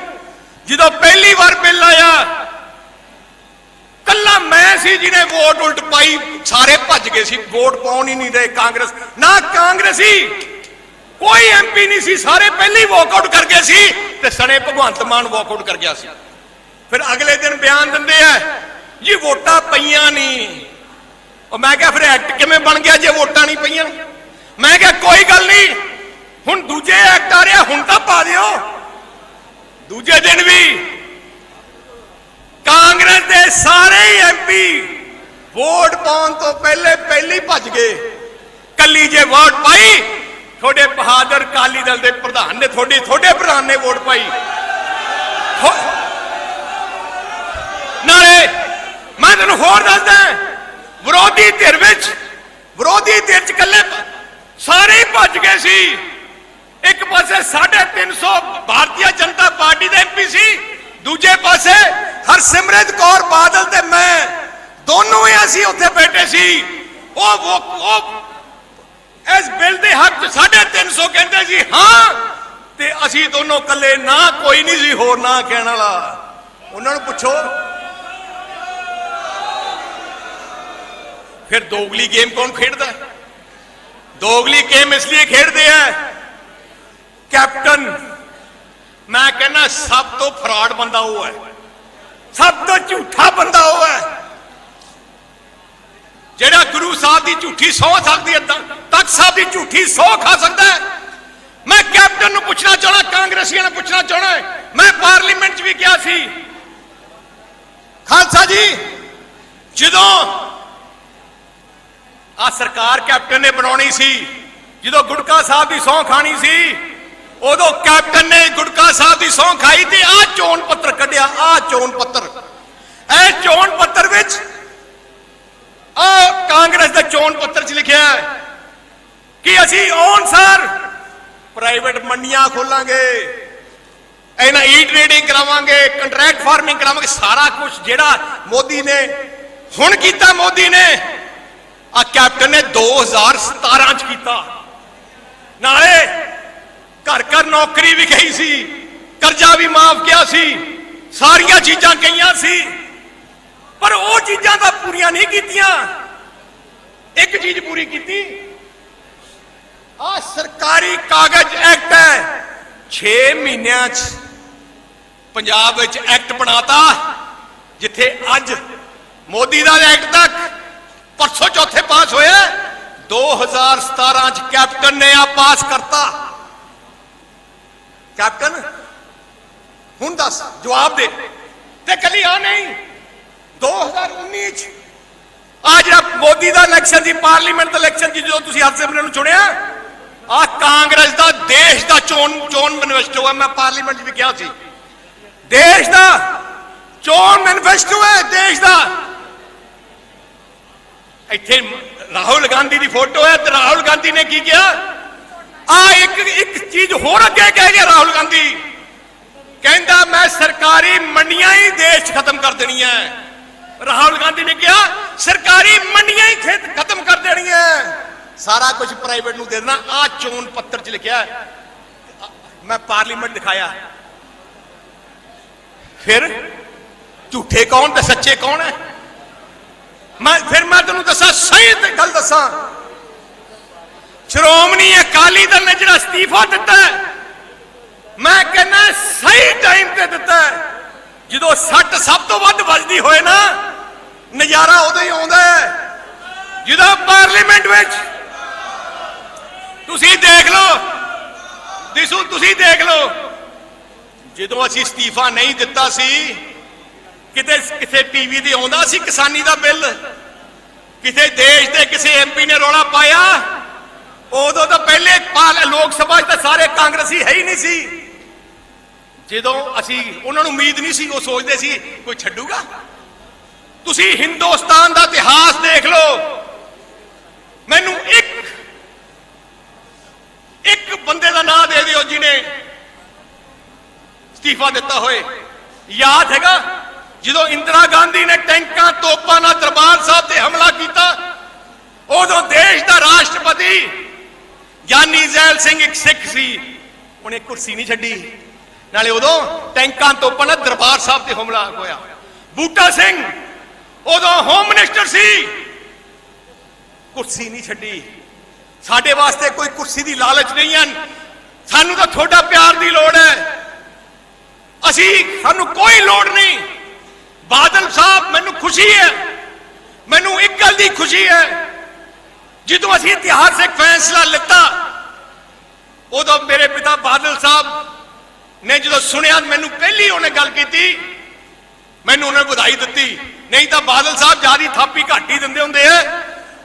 जो पहली बार बिल आया कला मैं सी जिन्हें वोट उल्ट पाई, सारे भज गए सी, वोट पाउण ही नहीं रहे कांग्रेस ना कांग्रेसी, कोई MP नहीं सी, सारे पहले ही वॉकआउट कर गए सी ते सने भगवंत मान वॉकआउट कर गया सी। फिर अगले दिन बयान दिंदे आ जी वोटां पईयां नहीं। और मैं क्या फिर एक्ट किवें बन गया जे वोटां नहीं पईयां? मैं क्या कोई गल नहीं, हुण दूजे एक्ट आ रहा, हुण तां पा दिओ। दूजे दिन भी कांग्रेस के सारे ही MP वोट पाउण तो पहले भज गए। कली जे वोट पाई थोड़े बहादुर अकाली दल के प्रधान ने, थोड़े प्रधान ने वोट पाई। नाले मैं तेन होर दसदा, विरोधी धिर च कले सारे ही भज गए सी। एक पासे 350 भारतीय जनता पार्टी के MP सी, दूजे पासे हरसिमरत कौर बादल ते मैं दोनों ही असी उत्थे बैठे सी। वो इस बिल के हक 350 कहते सी हाँ, ते असी दोनों कले ना, कोई नहीं सी होर ना कहने वाला। उन्होंने पुछो फिर दोगली गेम कौन खेडदा? दोगली गेम इसलिए खेडते हैं कैप्टन, मैं कहना सब तो फ्रॉड बंदा वो है, सब तो झूठा बंदा वो है जेड़ा गुरु साहब की झूठी सौ सकती है, तख्त साहब की झूठी सौ खा सकता है। मैं कैप्टन नूं पूछना चाहना, कांग्रेसियों ने पूछना चाहना, मैं पार्लीमेंट भी गया सी, खालसा जी जो आ सरकार कैप्टन ने बनानी सी, ਜਦੋਂ ਗੁਟਕਾ ਸਾਹਿਬ ਦੀ ਸਹੁੰ ਖਾਣੀ ਸੀ ਉਦੋਂ ਕੈਪਟਨ ਨੇ ਗੁਟਕਾ ਸਾਹਿਬ ਦੀ ਸਹੁੰ ਖਾਈ ਤੇ ਆਹ ਚੋਣ ਪੱਤਰ ਕੱਢਿਆ। ਆਹ ਚੋਣ ਪੱਤਰ, ਇਹ ਚੋਣ ਪੱਤਰ ਵਿੱਚ ਆਹ ਕਾਂਗਰਸ ਦੇ ਚੋਣ ਪੱਤਰ 'ਚ ਲਿਖਿਆ ਕਿ ਅਸੀਂ ਅਨੁਸਾਰ ਪ੍ਰਾਈਵੇਟ ਮੰਡੀਆਂ ਖੋਲਾਂਗੇ, ਇਹਨਾਂ ਈ ਟ੍ਰੇਡਿੰਗ ਕਰਾਵਾਂਗੇ, ਕੰਟਰੈਕਟ ਫਾਰਮਿੰਗ ਕਰਾਵਾਂਗੇ। ਸਾਰਾ ਕੁਝ ਜਿਹੜਾ ਮੋਦੀ ਨੇ ਹੁਣ ਕੀਤਾ, ਮੋਦੀ ਨੇ ਆ ਕੈਪਟਨ ਨੇ 2017 ਚ ਕੀਤਾ। ਨਾਲੇ ਘਰ ਘਰ ਨੌਕਰੀ ਵੀ ਗਈ ਸੀ, ਕਰਜ਼ਾ ਵੀ ਮਾਫ ਕਿਹਾ ਸੀ, ਸਾਰੀਆਂ ਚੀਜ਼ਾਂ ਕਹੀਆਂ ਸੀ, ਪਰ ਉਹ ਚੀਜ਼ਾਂ ਤਾਂ ਪੂਰੀਆਂ ਨਹੀਂ ਕੀਤੀਆਂ। ਇੱਕ ਚੀਜ਼ ਪੂਰੀ ਕੀਤੀ, ਆ ਸਰਕਾਰੀ ਕਾਗਜ਼ ਐਕਟ ਹੈ। 6 ਮਹੀਨਿਆਂ ਚ ਪੰਜਾਬ ਵਿੱਚ ਐਕਟ ਬਣਾਤਾ, ਜਿੱਥੇ ਅੱਜ ਮੋਦੀ ਦਾ ਐਕਟ ਤੱਕ परसों चौथे पास होया, 2017 च कैप्टन ने आ पास करता। कैप्टन हुण दस जवाब दे ते कली आ नहीं 2019 आज मोदी का इलेक्शन सी, पार्लीमेंट का इलेक्शन की जो तुसीं हरसिमरत नूं चुनिया, आ कांग्रेस का देश का चोन मैनिफेस्टो है। मैं पार्लीमेंट भी कहा सी, देश का चोन मैनिफेस्टो है देश का। ਇੱਥੇ ਰਾਹੁਲ ਗਾਂਧੀ ਦੀ ਫੋਟੋ ਹੈ ਤੇ ਰਾਹੁਲ ਗਾਂਧੀ ਨੇ ਕੀ ਕਿਹਾ, ਆ ਇੱਕ ਚੀਜ਼ ਹੋਰ ਅੱਗੇ ਕਹਿ ਗਿਆ ਰਾਹੁਲ ਗਾਂਧੀ, ਕਹਿੰਦਾ ਮੈਂ ਸਰਕਾਰੀ ਮੰਡੀਆਂ ਹੀ ਦੇਸ਼ ਖਤਮ ਕਰ ਦੇਣੀਆਂ। ਰਾਹੁਲ ਗਾਂਧੀ ਨੇ ਕਿਹਾ ਸਰਕਾਰੀ ਮੰਡੀਆਂ ਹੀ ਖਤਮ ਕਰ ਦੇਣੀਆਂ, ਸਾਰਾ ਕੁਝ ਪ੍ਰਾਈਵੇਟ ਨੂੰ ਦੇ ਦੇਣਾ। ਆ ਚੋਣ ਪੱਤਰ 'ਚ ਲਿਖਿਆ, ਮੈਂ ਪਾਰਲੀਮੈਂਟ ਦਿਖਾਇਆ। ਫਿਰ ਝੂਠੇ ਕੌਣ ਤੇ ਸੱਚੇ ਕੌਣ ਹੈ? मैं तेन दसा सही गल दसा, श्रोमणी अकाली दल ने जिहड़ा इस्तीफा दिता है, मैं कहना सही टाइम ते दिता है। जो सट सब तो वध वजदी होए ना, नजारा उदों ही आउंदा है जो पार्लीमेंट विच तुसीं देख लो, तुसीं देख लो, जो असीं इस्तीफा नहीं दिता सी, किते किथे टीवी ते आउंदा सी किसानी दा बिल, किथे देश दे किसी एमपी ने रौला पाया, उदों तो पहले लोक सभा तो सारे कांग्रेसी है ही नहीं सी। जो असी उन्होंने उम्मीद नहीं सी, वो सोचते सी कोई छड्डूगा। तुसी हिंदुस्तान का इतिहास देख लो, मैनू एक बंदे का नाम दे दिओ जिन्हें इस्तीफा दिता होए। याद हैगा जो इंदिरा गांधी ने टैंकां तोपां नाल दरबार साहब ते हमला किया, उदों देश का राष्ट्रपति ज्ञानी जैल सिंह एक सिख सी, उन्हें कुर्सी नहीं छड्डी, नाले उदों टैंकां तोपां नाल दरबार साहब ते हमला होया। बूटा सिंह उदों होम मिनिस्टर सी, कुर्सी नहीं छड्डी। साडे वास्ते कोई कुर्सी की लालच नहीं है, सानू तो थोड़ा प्यार की लोड़ है, असी सानू कोई लोड़ नहीं। बादल साहब मैनू खुशी है, मैनू एक गल की खुशी है, जो असी इतिहासिक फैसला लिता उदों मेरे पिता बादल साहब ने जो सुनिया, मैनू पहली उन्हें गल की, मैनू उन्हें बधाई दी। नहीं तो बादल साहब ज्यादा थापी घट ही देंदे हुंदे है।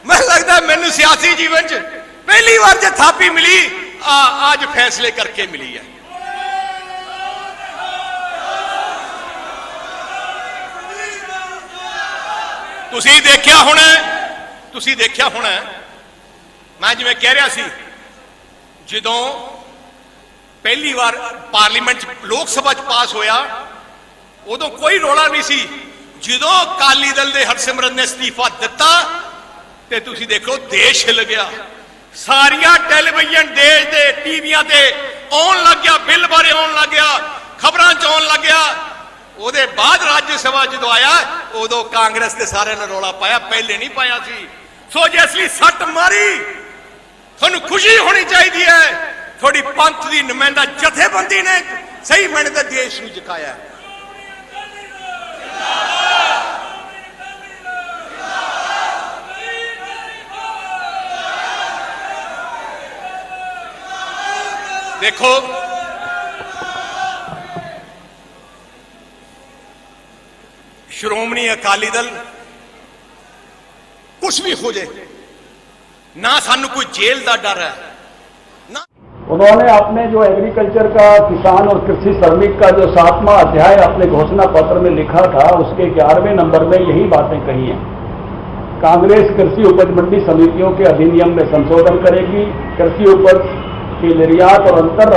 मैं लगता है मैनू सियासी जीवन च पहली बार जो थापी मिली आज फैसले करके मिली है। तुसी देखिया होना, मैं जिवें कह रहा सी, जदों पहली बार पार्लीमेंट लोक सभा च पास होया उदों कोई रौला नहीं सी। जदों अकाली दल दे हरसिमरत ने इस्तीफा दिता ते तुसी देखो देश हिल गया, सारिया टेलीविजन देश दे टीवियां ते आउण लग गया, बिल बारे आउण लग गया, खबरां च आउण लग गया। ਉਹਦੇ बाद राज्य सभा जो आया उदों कांग्रेस के सारे ने रौला पाया, पहले नहीं पाया सी। सो जिसलिए सट मारी, थानू खुशी होनी चाहिए है, थोड़ी पंथ की नुमाइंदा जथेबंदी ने सही मैंने तो देश में जिकाया। देखो श्रोमणी अकाली दल कुछ भी हो जाए ना, सानू कोई जेल का डर है, उन्होंने अपने जो एग्रीकल्चर का, किसान और कृषि श्रमिक का जो 7वां अध्याय अपने घोषणा पत्र में लिखा था, उसके 11वें नंबर में यही बातें कही हैं। कांग्रेस कृषि उपज मंडी समितियों के अधिनियम में संशोधन करेगी, कृषि उपज के निर्यात और अंतर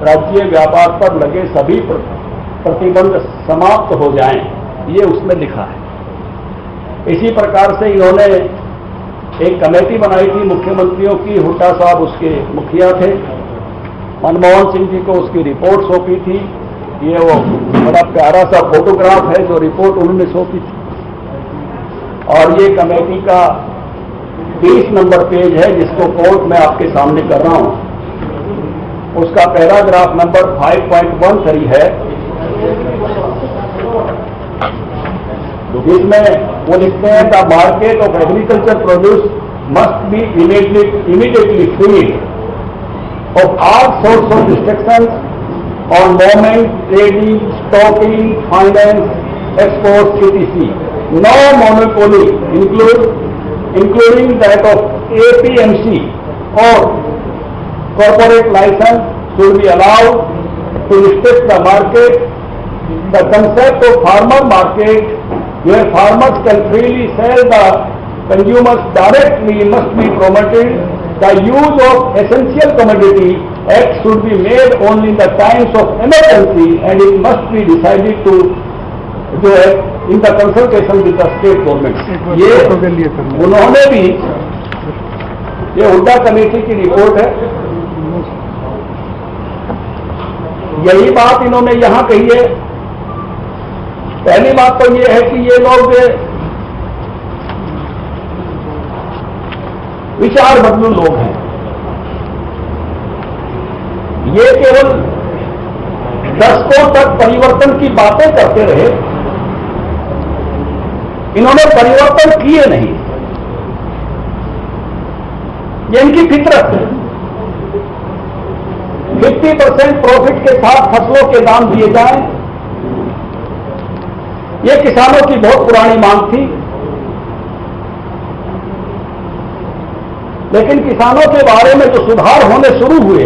राज्यीय व्यापार पर लगे सभी प्रतिबंध समाप्त हो जाएं, ये उसमें लिखा है। इसी प्रकार से इन्होंने एक कमेटी बनाई थी मुख्यमंत्रियों की, हुड्डा साहब उसके मुखिया थे, मनमोहन सिंह जी को उसकी रिपोर्ट सौंपी थी। ये वो बड़ा प्यारा सा फोटोग्राफ है जो रिपोर्ट उन्होंने सौंपी थी, और ये कमेटी का 20 नंबर पेज है जिसको कोट मैं आपके सामने कर रहा हूं। उसका पैराग्राफ नंबर 5.13 है, जिसमें वो लिखते हैं the market of agriculture produce must be immediately free of all sorts of restrictions on movement, trading, stocking, finance, exports, etc. No monopoly, including that of APMC or corporate license, should be allowed to restrict the market. The concept of farmer market, where farmers can freely sell the consumers directly, must be promoted. The use of essential commodity act should be made only in the times of emergency, and it must be decided to जो है in the consultation with the state government. ये उन्होंने भी, ये Hooda committee की report है, यही बात इन्होंने यहां कही है। पहली बात तो ये है कि ये लोग विचार बदलू लोग हैं। ये केवल दशकों तक परिवर्तन की बातें करते रहे, इन्होंने परिवर्तन किए नहीं। ये इनकी फितरत है। 50% प्रॉफिट के साथ फसलों के दाम दिए जाएं, ये किसानों की बहुत पुरानी मांग थी, लेकिन किसानों के बारे में जो सुधार होने शुरू हुए,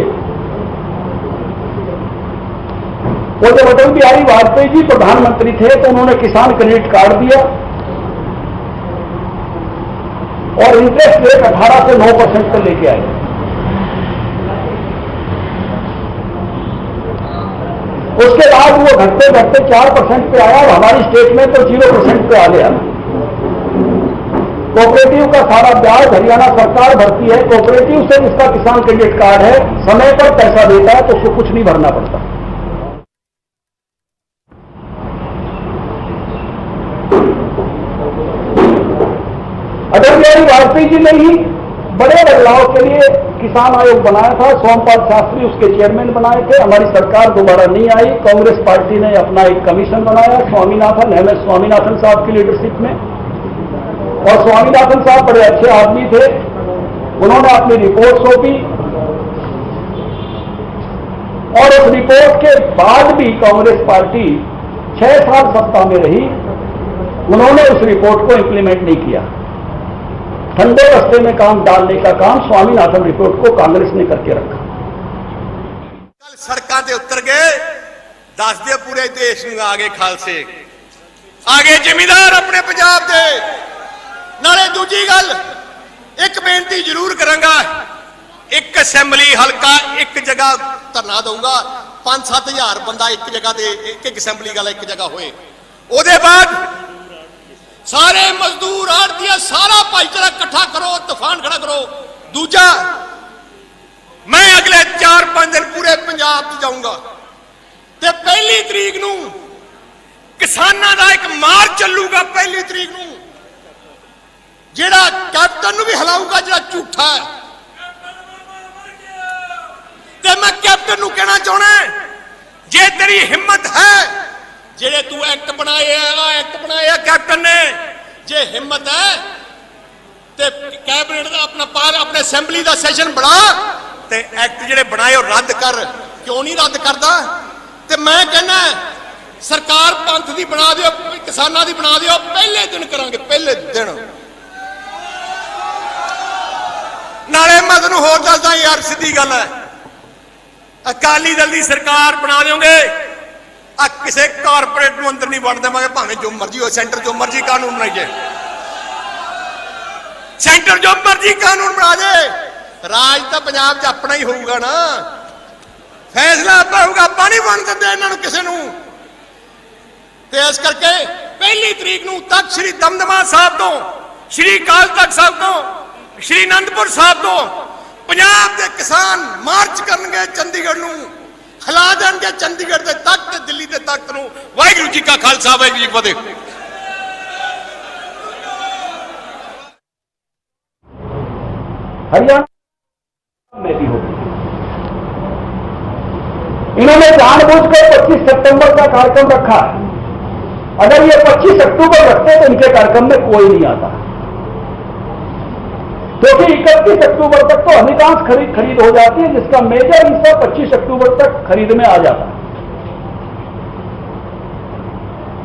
वो जब अटल बिहारी वाजपेयी जी प्रधानमंत्री थे तो उन्होंने किसान क्रेडिट कार्ड दिया और इंटरेस्ट रेट 18 से 9% पे लेके आए। उसके बाद वो घटते घटते 4% पे आया और हमारी स्टेट में तो 0% पे आ गया। कोऑपरेटिव का सारा ब्याज हरियाणा सरकार भरती है। कोऑपरेटिव से जिसका किसान क्रेडिट कार्ड है, समय पर पैसा देता है तो उसको कुछ नहीं भरना पड़ता। अटल बिहारी वाजपेयी जी ने ही बड़े बदलाव के लिए किसान आयोग बनाया था। सोमपाल शास्त्री उसके चेयरमैन बनाए थे। हमारी सरकार दोबारा नहीं आई। कांग्रेस पार्टी ने अपना एक कमीशन बनाया, स्वामीनाथन, एमएस स्वामीनाथन साहब की लीडरशिप में, और स्वामीनाथन साहब बड़े अच्छे आदमी थे। उन्होंने अपनी रिपोर्ट सौंपी और उस रिपोर्ट के बाद भी कांग्रेस पार्टी 6 साल सत्ता में रही, उन्होंने उस रिपोर्ट को इंप्लीमेंट नहीं किया। ठंडे रास्ते में काम डालने का काम स्वामीनाथन रिपोर्ट को कांग्रेस ने करके रखा। कल सड़कों से उतर गए, दस दे पूरे देश में आगे खालसे, आगे जिमीदार अपने पंजाब दे। नाले दूजी गल एक बेनती जरूर करांगा, एक असैम्बली हलका एक जगह धरना दूंगा, 5-7 हज़ार बंदा एक जगह दे, एक असैम्बली गल एक जगह होए, ओदे बाद सारे मजदूर आड़तिया सारा भाईचारा इकट्ठा करो, तूफान खड़ा करो। दूजा, मैं अगले 4-5 दिन पूरे पंजाब च जाऊंगा ते 1 तरीक नूं किसानां दा एक मार्च चलूगा। 1 तरीक नूं जेड़ा कैप्टन भी हिलाऊगा जेड़ा झूठा है, ते मैं कैप्टन नूं कहना चाहना, जे तेरी हिम्मत है, जेड़े तू एक्ट बनाया कैप्टन ने, जे हिम्मत है ते कैबिनेट दा अपने असैम्बली दा सेशन बना ते एक्ट जेड़े बनाए और रद्द कर। क्यों नहीं रद्द करदा? ते मैं कहना सरकार पंथ दी बना दियो, किसानां दी बना दियो, पहले दिन करांगे, पहले दिन। नाले मैं तुहानूं होर दसदा यार, सीधी गल है, अकाली दल की सरकार बना दोगे, आ किसी कारपोरेट नूं अंदर नहीं वड़ देवांगे, भावें जो मर्जी हो, सेंटर जो मर्जी कानून बनाइए, सेंटर जो मर्जी कानून बना दे, राज तो पंजाब च अपना ही होगा ना, फैसला आपका होगा, आपा नहीं बन देंगे इन्होंने किसी नूं। ते इस करके 1 तरीक नूं तख्त श्री दमदमा साहब तो, श्री अकाल तख्त साहब तो, श्री आनंदपुर साहब तो पंजाब के किसान मार्च करनगे, चंडीगढ़ नूं हिला देंगे, चंडीगढ़ के तख्त, दिल्ली के तख्त नूं। वाहिगुरू जी का खालसा, वाहिगुरू जी की फतेह। हरियाणा में भी होगी। इन्होंने जानबूझकर 25 सितंबर का कार्यक्रम रखा है। अगर ये 25 अक्टूबर रखते तो इनके कार्यक्रम में कोई नहीं आता, क्योंकि 31 अक्टूबर तक तो अधिकांश खरीद हो जाती है, जिसका मेजर हिस्सा 25 अक्टूबर तक खरीद में आ जाता है,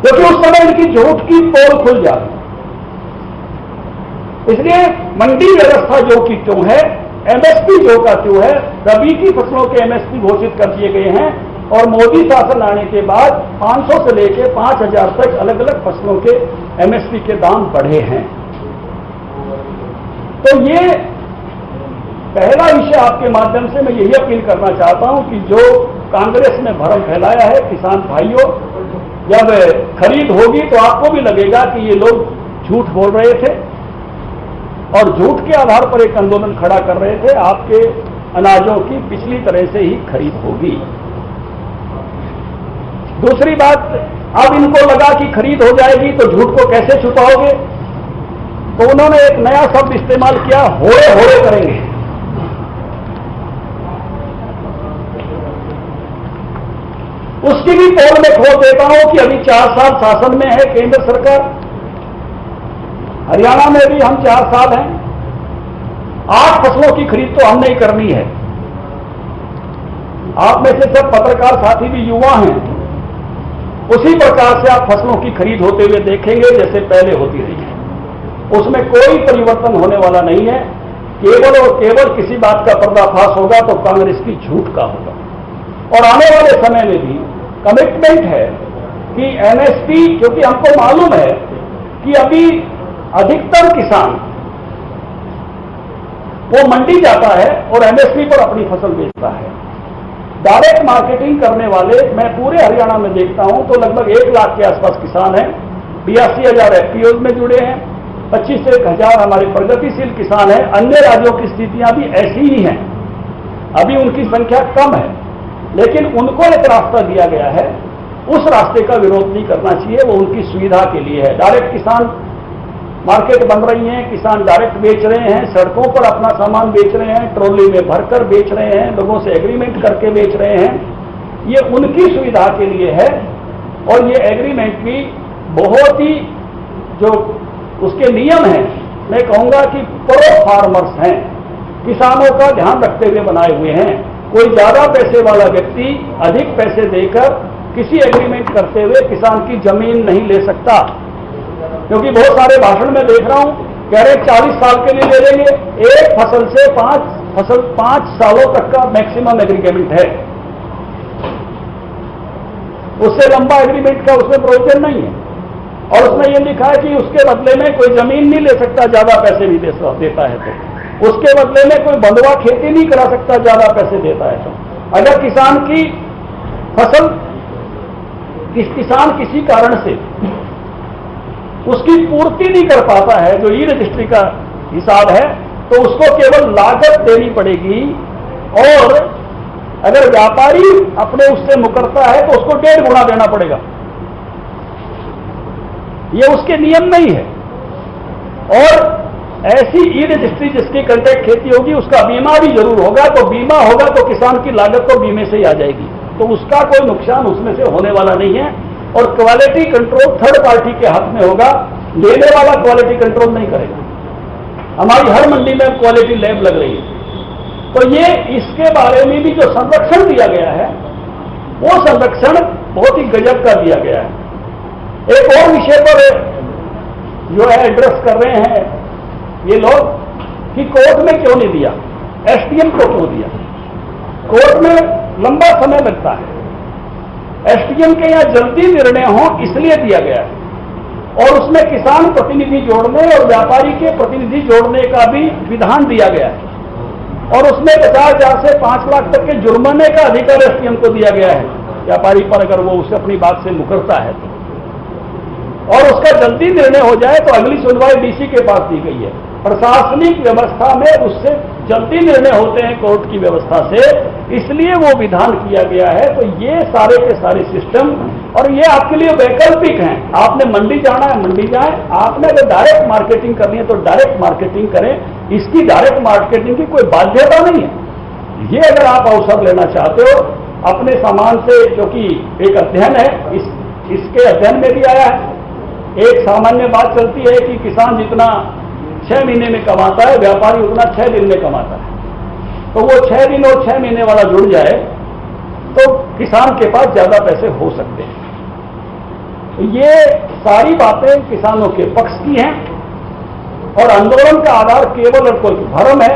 क्योंकि उस समय इनकी झूठ की पोल खुल जाती है। इसलिए मंडी व्यवस्था जो की क्यों है, एमएसपी जो का क्यों है, रबी की फसलों के एमएसपी घोषित कर दिए गए हैं, और मोदी शासन आने के बाद 500 से लेकर 5000 तक अलग अलग फसलों के एमएसपी के दाम बढ़े हैं। तो ये पहला विषय आपके माध्यम से मैं यही अपील करना चाहता हूं कि जो कांग्रेस ने भ्रम फैलाया है, किसान भाइयों, जब खरीद होगी तो आपको भी लगेगा कि ये लोग झूठ बोल रहे थे और झूठ के आधार पर एक आंदोलन खड़ा कर रहे थे। आपके अनाजों की पिछली तरह से ही खरीद होगी। दूसरी बात, अब इनको लगा कि खरीद हो जाएगी तो झूठ को कैसे छुपाओगे, तो उन्होंने एक नया शब्द इस्तेमाल किया, होड़े होड़े करेंगे। उसकी भी पोल में खोल देता हूं कि अभी 4 साल शासन में है केंद्र सरकार, हरियाणा में भी हम 4 साल हैं, 8 फसलों की खरीद तो हमने ही करनी है। आप में से सब पत्रकार साथी भी युवा हैं, उसी प्रकार से आप फसलों की खरीद होते हुए देखेंगे जैसे पहले होती रही है। उसमें कोई परिवर्तन होने वाला नहीं है। केवल और केवल किसी बात का पर्दाफाश होगा तो कांग्रेस की झूठ का होगा, और आने वाले समय में भी कमिटमेंट है कि एमएसपी, क्योंकि हमको मालूम है कि अभी अधिकतर किसान वो मंडी जाता है और एमएसपी पर अपनी फसल बेचता है। डायरेक्ट मार्केटिंग करने वाले मैं पूरे हरियाणा में देखता हूं तो लगभग 1 लाख के आसपास किसान हैं, 82,000 एफपीओ में जुड़े हैं, 25 से 1,000 हमारे प्रगतिशील किसान हैं। अन्य राज्यों की स्थितियां भी ऐसी ही हैं, अभी उनकी संख्या कम है, लेकिन उनको एक रास्ता दिया गया है, उस रास्ते का विरोध नहीं करना चाहिए, वो उनकी सुविधा के लिए है। डायरेक्ट किसान मार्केट बन रही हैं, किसान डायरेक्ट बेच रहे हैं, सड़कों पर अपना सामान बेच रहे हैं, ट्रॉली में भरकर बेच रहे हैं, लोगों से एग्रीमेंट करके बेच रहे हैं, ये उनकी सुविधा के लिए है। और ये एग्रीमेंट भी बहुत ही जो उसके नियम हैं, मैं कहूंगा कि प्रो फार्मर्स हैं, किसानों का ध्यान रखते हुए बनाए हुए हैं। कोई ज्यादा पैसे वाला व्यक्ति अधिक पैसे देकर किसी एग्रीमेंट करते हुए किसान की जमीन नहीं ले सकता, क्योंकि बहुत सारे भाषण में देख रहा हूं कह रहे 40 साल के लिए ले लेंगे, एक फसल से 5 सालों तक का मैक्सिमम एग्रीमेंट है, उससे लंबा एग्रीमेंट का उसमें प्रोविजन नहीं है। और उसमें यह लिखा है कि उसके बदले में कोई जमीन नहीं ले सकता ज्यादा पैसे भी देता है तो, उसके बदले में कोई बंधुआ खेती नहीं करा सकता ज्यादा पैसे देता है तो। अगर किसान की फसल किसान किसी कारण से उसकी पूर्ति नहीं कर पाता है, जो ई रजिस्ट्री का हिसाब है, तो उसको केवल लागत देनी पड़ेगी, और अगर व्यापारी अपने उससे मुकरता है तो उसको 1.5 गुना देना पड़ेगा। ये उसके नियम नहीं है। और ऐसी ई रजिस्ट्री जिसकी कंट्रैक्ट खेती होगी उसका बीमा भी जरूर होगा, तो बीमा होगा तो किसान की लागत तो बीमे से ही आ जाएगी, तो उसका कोई नुकसान उसमें से होने वाला नहीं है। और क्वालिटी कंट्रोल थर्ड पार्टी के हाथ में होगा, लेने वाला क्वालिटी कंट्रोल नहीं करेगा। हमारी हर मंडी में क्वालिटी लैब लग रही है, तो ये इसके बारे में भी जो संरक्षण दिया गया है वो संरक्षण बहुत ही गजब का दिया गया है। एक और विषय पर जो है एड्रेस कर रहे हैं ये लोग कि कोर्ट में क्यों नहीं दिया, एसडीएम को क्यों दिया। कोर्ट में लंबा समय लगता है। एसडीएम के यहाँ जल्दी निर्णय हो इसलिए दिया गया है, और उसमें किसान प्रतिनिधि जोड़ने और व्यापारी के प्रतिनिधि जोड़ने का भी विधान दिया गया है, और उसमें 50,000 से 5 लाख तक के जुर्माने का अधिकार एसडीएम को दिया गया है व्यापारी पर, अगर वो उसे अपनी बात से मुकरता है तो। और उसका जल्दी निर्णय हो जाए तो अगली सुनवाई डीसी के पास दी गई है। प्रशासनिक व्यवस्था में उससे जल्दी निर्णय होते हैं कोर्ट की व्यवस्था से, इसलिए वो विधान किया गया है। तो ये सारे के सारे सिस्टम, और ये आपके लिए वैकल्पिक हैं। आपने मंडी जाना है मंडी जाएं, आपने अगर डायरेक्ट मार्केटिंग करनी है तो डायरेक्ट मार्केटिंग करें। इसकी डायरेक्ट मार्केटिंग की कोई बाध्यता नहीं है। ये अगर आप अवसर लेना चाहते हो अपने सामान से, क्योंकि एक अध्ययन है, इसके अध्ययन में भी आया है, एक सामान्य बात चलती है कि किसान जितना 6 महीने में कमाता है, व्यापारी उतना 6 दिन में कमाता है। तो वो 6 दिन और 6 महीने वाला जुड़ जाए तो किसान के पास ज्यादा पैसे हो सकते हैं। तो ये सारी बातें किसानों के पक्ष की हैं, और आंदोलन का आधार केवल और कोई भ्रम है।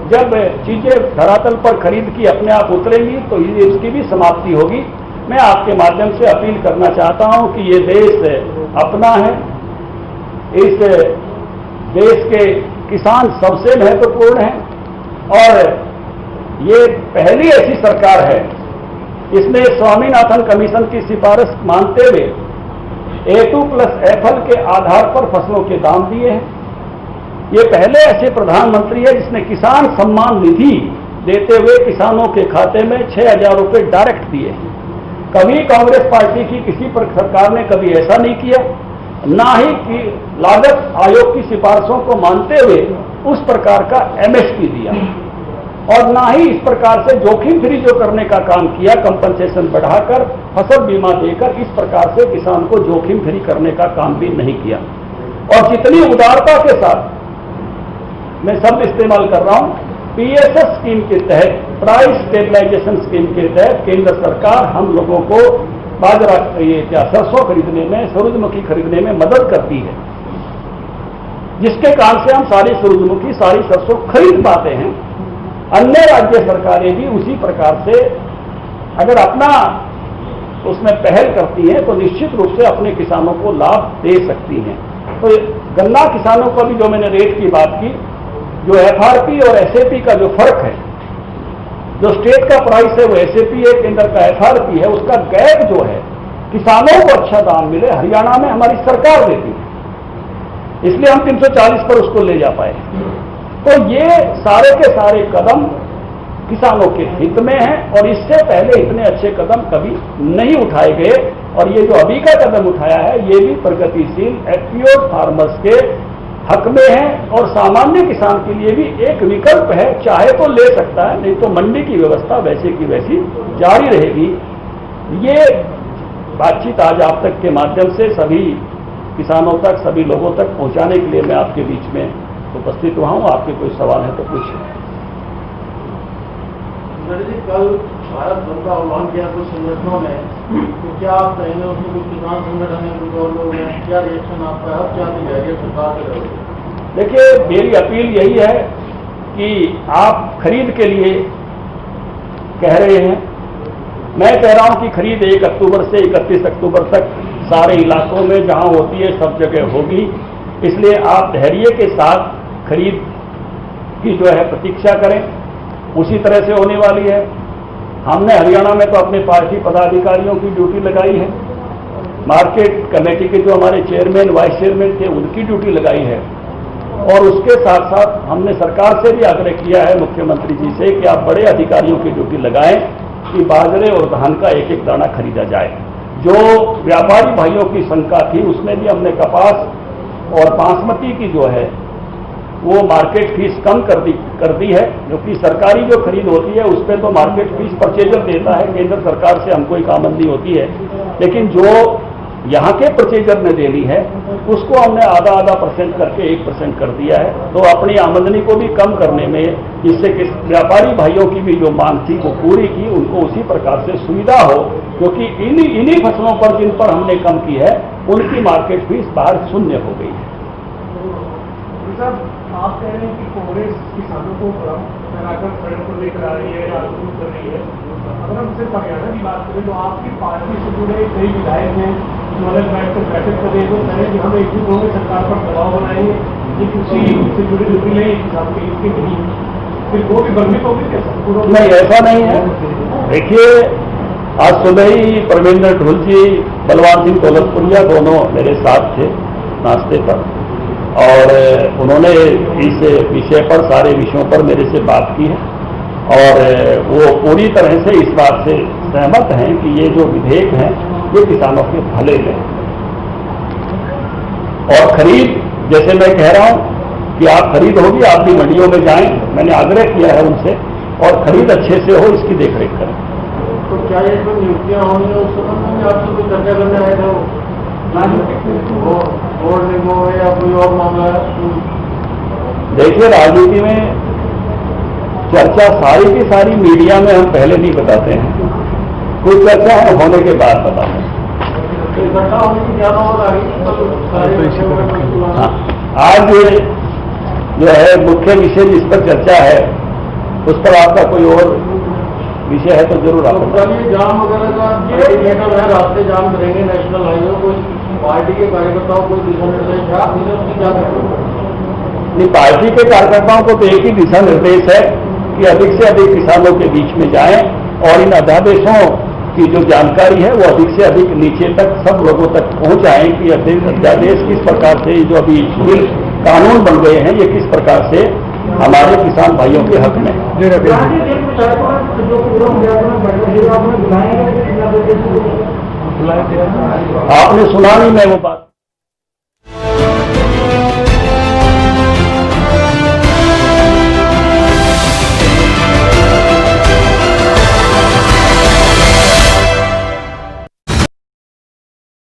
जब चीजें धरातल पर खरीद की अपने आप उतरेंगी तो इसकी भी समाप्ति होगी। मैं आपके माध्यम से अपील करना चाहता हूं कि ये देश अपना है, इस देश के किसान सबसे महत्वपूर्ण हैं, और ये पहली ऐसी सरकार है इसने स्वामीनाथन कमीशन की सिफारिश मानते हुए A2+FL के आधार पर फसलों के दाम दिए हैं। ये पहले ऐसे प्रधानमंत्री है जिसने किसान सम्मान निधि देते हुए किसानों के खाते में 6,000 रुपये डायरेक्ट दिए हैं। कभी कांग्रेस पार्टी की किसी पर सरकार ने कभी ऐसा नहीं किया, ना ही कि लागत आयोग की सिफारिशों को मानते हुए उस प्रकार का MSP दिया, और ना ही इस प्रकार से जोखिम फ्री जो करने का काम किया, कंपनसेशन बढ़ाकर फसल बीमा देकर इस प्रकार से किसान को जोखिम फ्री करने का काम भी नहीं किया। और जितनी उदारता के साथ, मैं शब्द इस्तेमाल कर रहा हूं, PSS स्कीम के तहत, प्राइस स्टेबलाइजेशन स्कीम के तहत केंद्र सरकार हम लोगों को बाजरा, ये क्या सरसों खरीदने में, सूरजमुखी खरीदने में मदद करती है, जिसके कारण से हम सारी सूरजमुखी, सारी सरसों खरीद पाते हैं। अन्य राज्य सरकारें भी उसी प्रकार से अगर अपना उसमें पहल करती हैं तो निश्चित रूप से अपने किसानों को लाभ दे सकती हैं। तो गन्ना किसानों को भी, जो मैंने रेट की बात की, जो FRP और SAP का जो फर्क है, जो स्टेट का प्राइस है वो SAP है, केंद्र का FRP है, उसका गैप जो है, किसानों को अच्छा दाम मिले, हरियाणा में हमारी सरकार देती है, इसलिए हम 340 पर उसको ले जा पाए। तो ये सारे के सारे कदम किसानों के हित में हैं, और इससे पहले इतने अच्छे कदम कभी नहीं उठाए गए। और ये जो अभी का कदम उठाया है ये भी प्रगतिशील एक्टिव फार्मर्स के हक में है, और सामान्य किसान के लिए भी एक विकल्प है। चाहे तो ले सकता है, नहीं तो मंडी की व्यवस्था वैसे की वैसी जारी रहेगी। ये बातचीत आज आप तक के माध्यम से सभी किसानों तक, सभी लोगों तक पहुंचाने के लिए मैं आपके बीच में उपस्थित हुआ हूं। आपके कोई सवाल है तो पूछिए। कल भारत बंद का आह्वान किया कुछ संगठनों ने, तो क्या आप कहेंगे उसमें कुछ किसान संगठन है, कुछ और लोग हैं, क्या रिएक्शन आपका है, क्या तैयारी सरकार की तरफ? देखिए, मेरी अपील यही है कि आप खरीद के लिए कह रहे हैं, मैं कह रहा हूं कि खरीद 1 अक्टूबर से 31 अक्टूबर तक सारे इलाकों में जहां होती है सब जगह होगी। इसलिए आप धैर्य के साथ खरीद की जो है प्रतीक्षा करें, उसी तरह से होने वाली है। हमने हरियाणा में तो अपने पार्टी पदाधिकारियों की ड्यूटी लगाई है, मार्केट कमेटी के जो हमारे चेयरमैन, वाइस चेयरमैन थे उनकी ड्यूटी लगाई है, और उसके साथ साथ हमने सरकार से भी आग्रह किया है, मुख्यमंत्री जी से, कि आप बड़े अधिकारियों की ड्यूटी लगाएं कि बाजरे और धान का एक एक दाना खरीदा जाए। जो व्यापारी भाइयों की शंका थी उसमें भी हमने कपास और बासमती की जो है वो मार्केट फीस कम कर दी है, क्योंकि सरकारी जो खरीद होती है उस पर तो मार्केट फीस परचेजर देता है, केंद्र सरकार से हमको ही आमदनी होती है, लेकिन जो यहाँ के परचेजर ने देनी है उसको हमने आधा % करके 1% कर दिया है। तो अपनी आमदनी को भी कम करने में, जिससे कि व्यापारी भाइयों की भी जो मांग थी वो पूरी की, उनको उसी प्रकार से सुविधा हो, क्योंकि इन्हीं फसलों पर जिन पर हमने कम की है उनकी मार्केट फीस बाहर शून्य हो गई है। आप कह रहे हैं कि कांग्रेस किसानों को मैराथन सड़क को लेकर आ रही है, राजनीति कर रही है। अगर हम सिर्फ हरियाणा की बात करें तो आपकी पार्टी से जुड़े कई विधायक हैं जो अलग बैठक कर रहे हैं, तो कहें कि हम एकजुट होंगे, सरकार पर दबाव बनाएंगे, ये किसी से जुड़ी जुड़ी नहीं किसान के हित की नहीं, फिर वो भी भ्रमित होगी कैसे? नहीं, ऐसा नहीं है। देखिए, आज सुबह ही परमेंद्र ढोल जी, बलवान सिंह दौलतपुरिया दोनों मेरे साथ थे नाश्ते पर, और उन्होंने इस विषय पर, सारे विषयों पर मेरे से बात की है, और वो पूरी तरह से इस बात से सहमत हैं कि ये जो विधेयक हैं ये किसानों के भले में। और खरीद, जैसे मैं कह रहा हूं कि आप खरीद होगी, आप भी मंडियों में जाएं, मैंने आग्रह किया है उनसे, और खरीद अच्छे से हो इसकी देखरेख करें। तो क्या ये जो नियुक्तियां होंगी उस संबंध में आपसे कोई चर्चा करने आए थे वो बोर्ड निगमों में या कोई और मामला है? देखिए, राजनीति में चर्चा सारी की सारी मीडिया में हम पहले नहीं बताते हैं, कोई चर्चा हम होने के बाद बताते हैं। इकट्ठा होने की क्या नौबत आ गई? हाँ, आज जो है मुख्य विषय जिस पर चर्चा है उस पर आपका कोई और विषय है तो जरूर आप ये जाम वगैरह का इंडिकेटर है, रास्ते जाम करेंगे नेशनल हाईवे, कोई पार्टी के कार्यकर्ताओं को दिशा निर्देश है, आप उसकी क्या करेंगे? पार्टी के कार्यकर्ताओं को तो एक ही दिशा निर्देश है कि अधिक से अधिक किसानों के बीच में जाएं और इन अध्यादेशों की जो जानकारी है वो अधिक से अधिक नीचे तक सब लोगों तक पहुंचाएं कि अध्यादेश किस प्रकार से, जो अभी बिल कानून बन गए हैं, ये किस प्रकार से हमारे किसान भाइयों के हक में। आपने सुना नहीं, मैं वो बात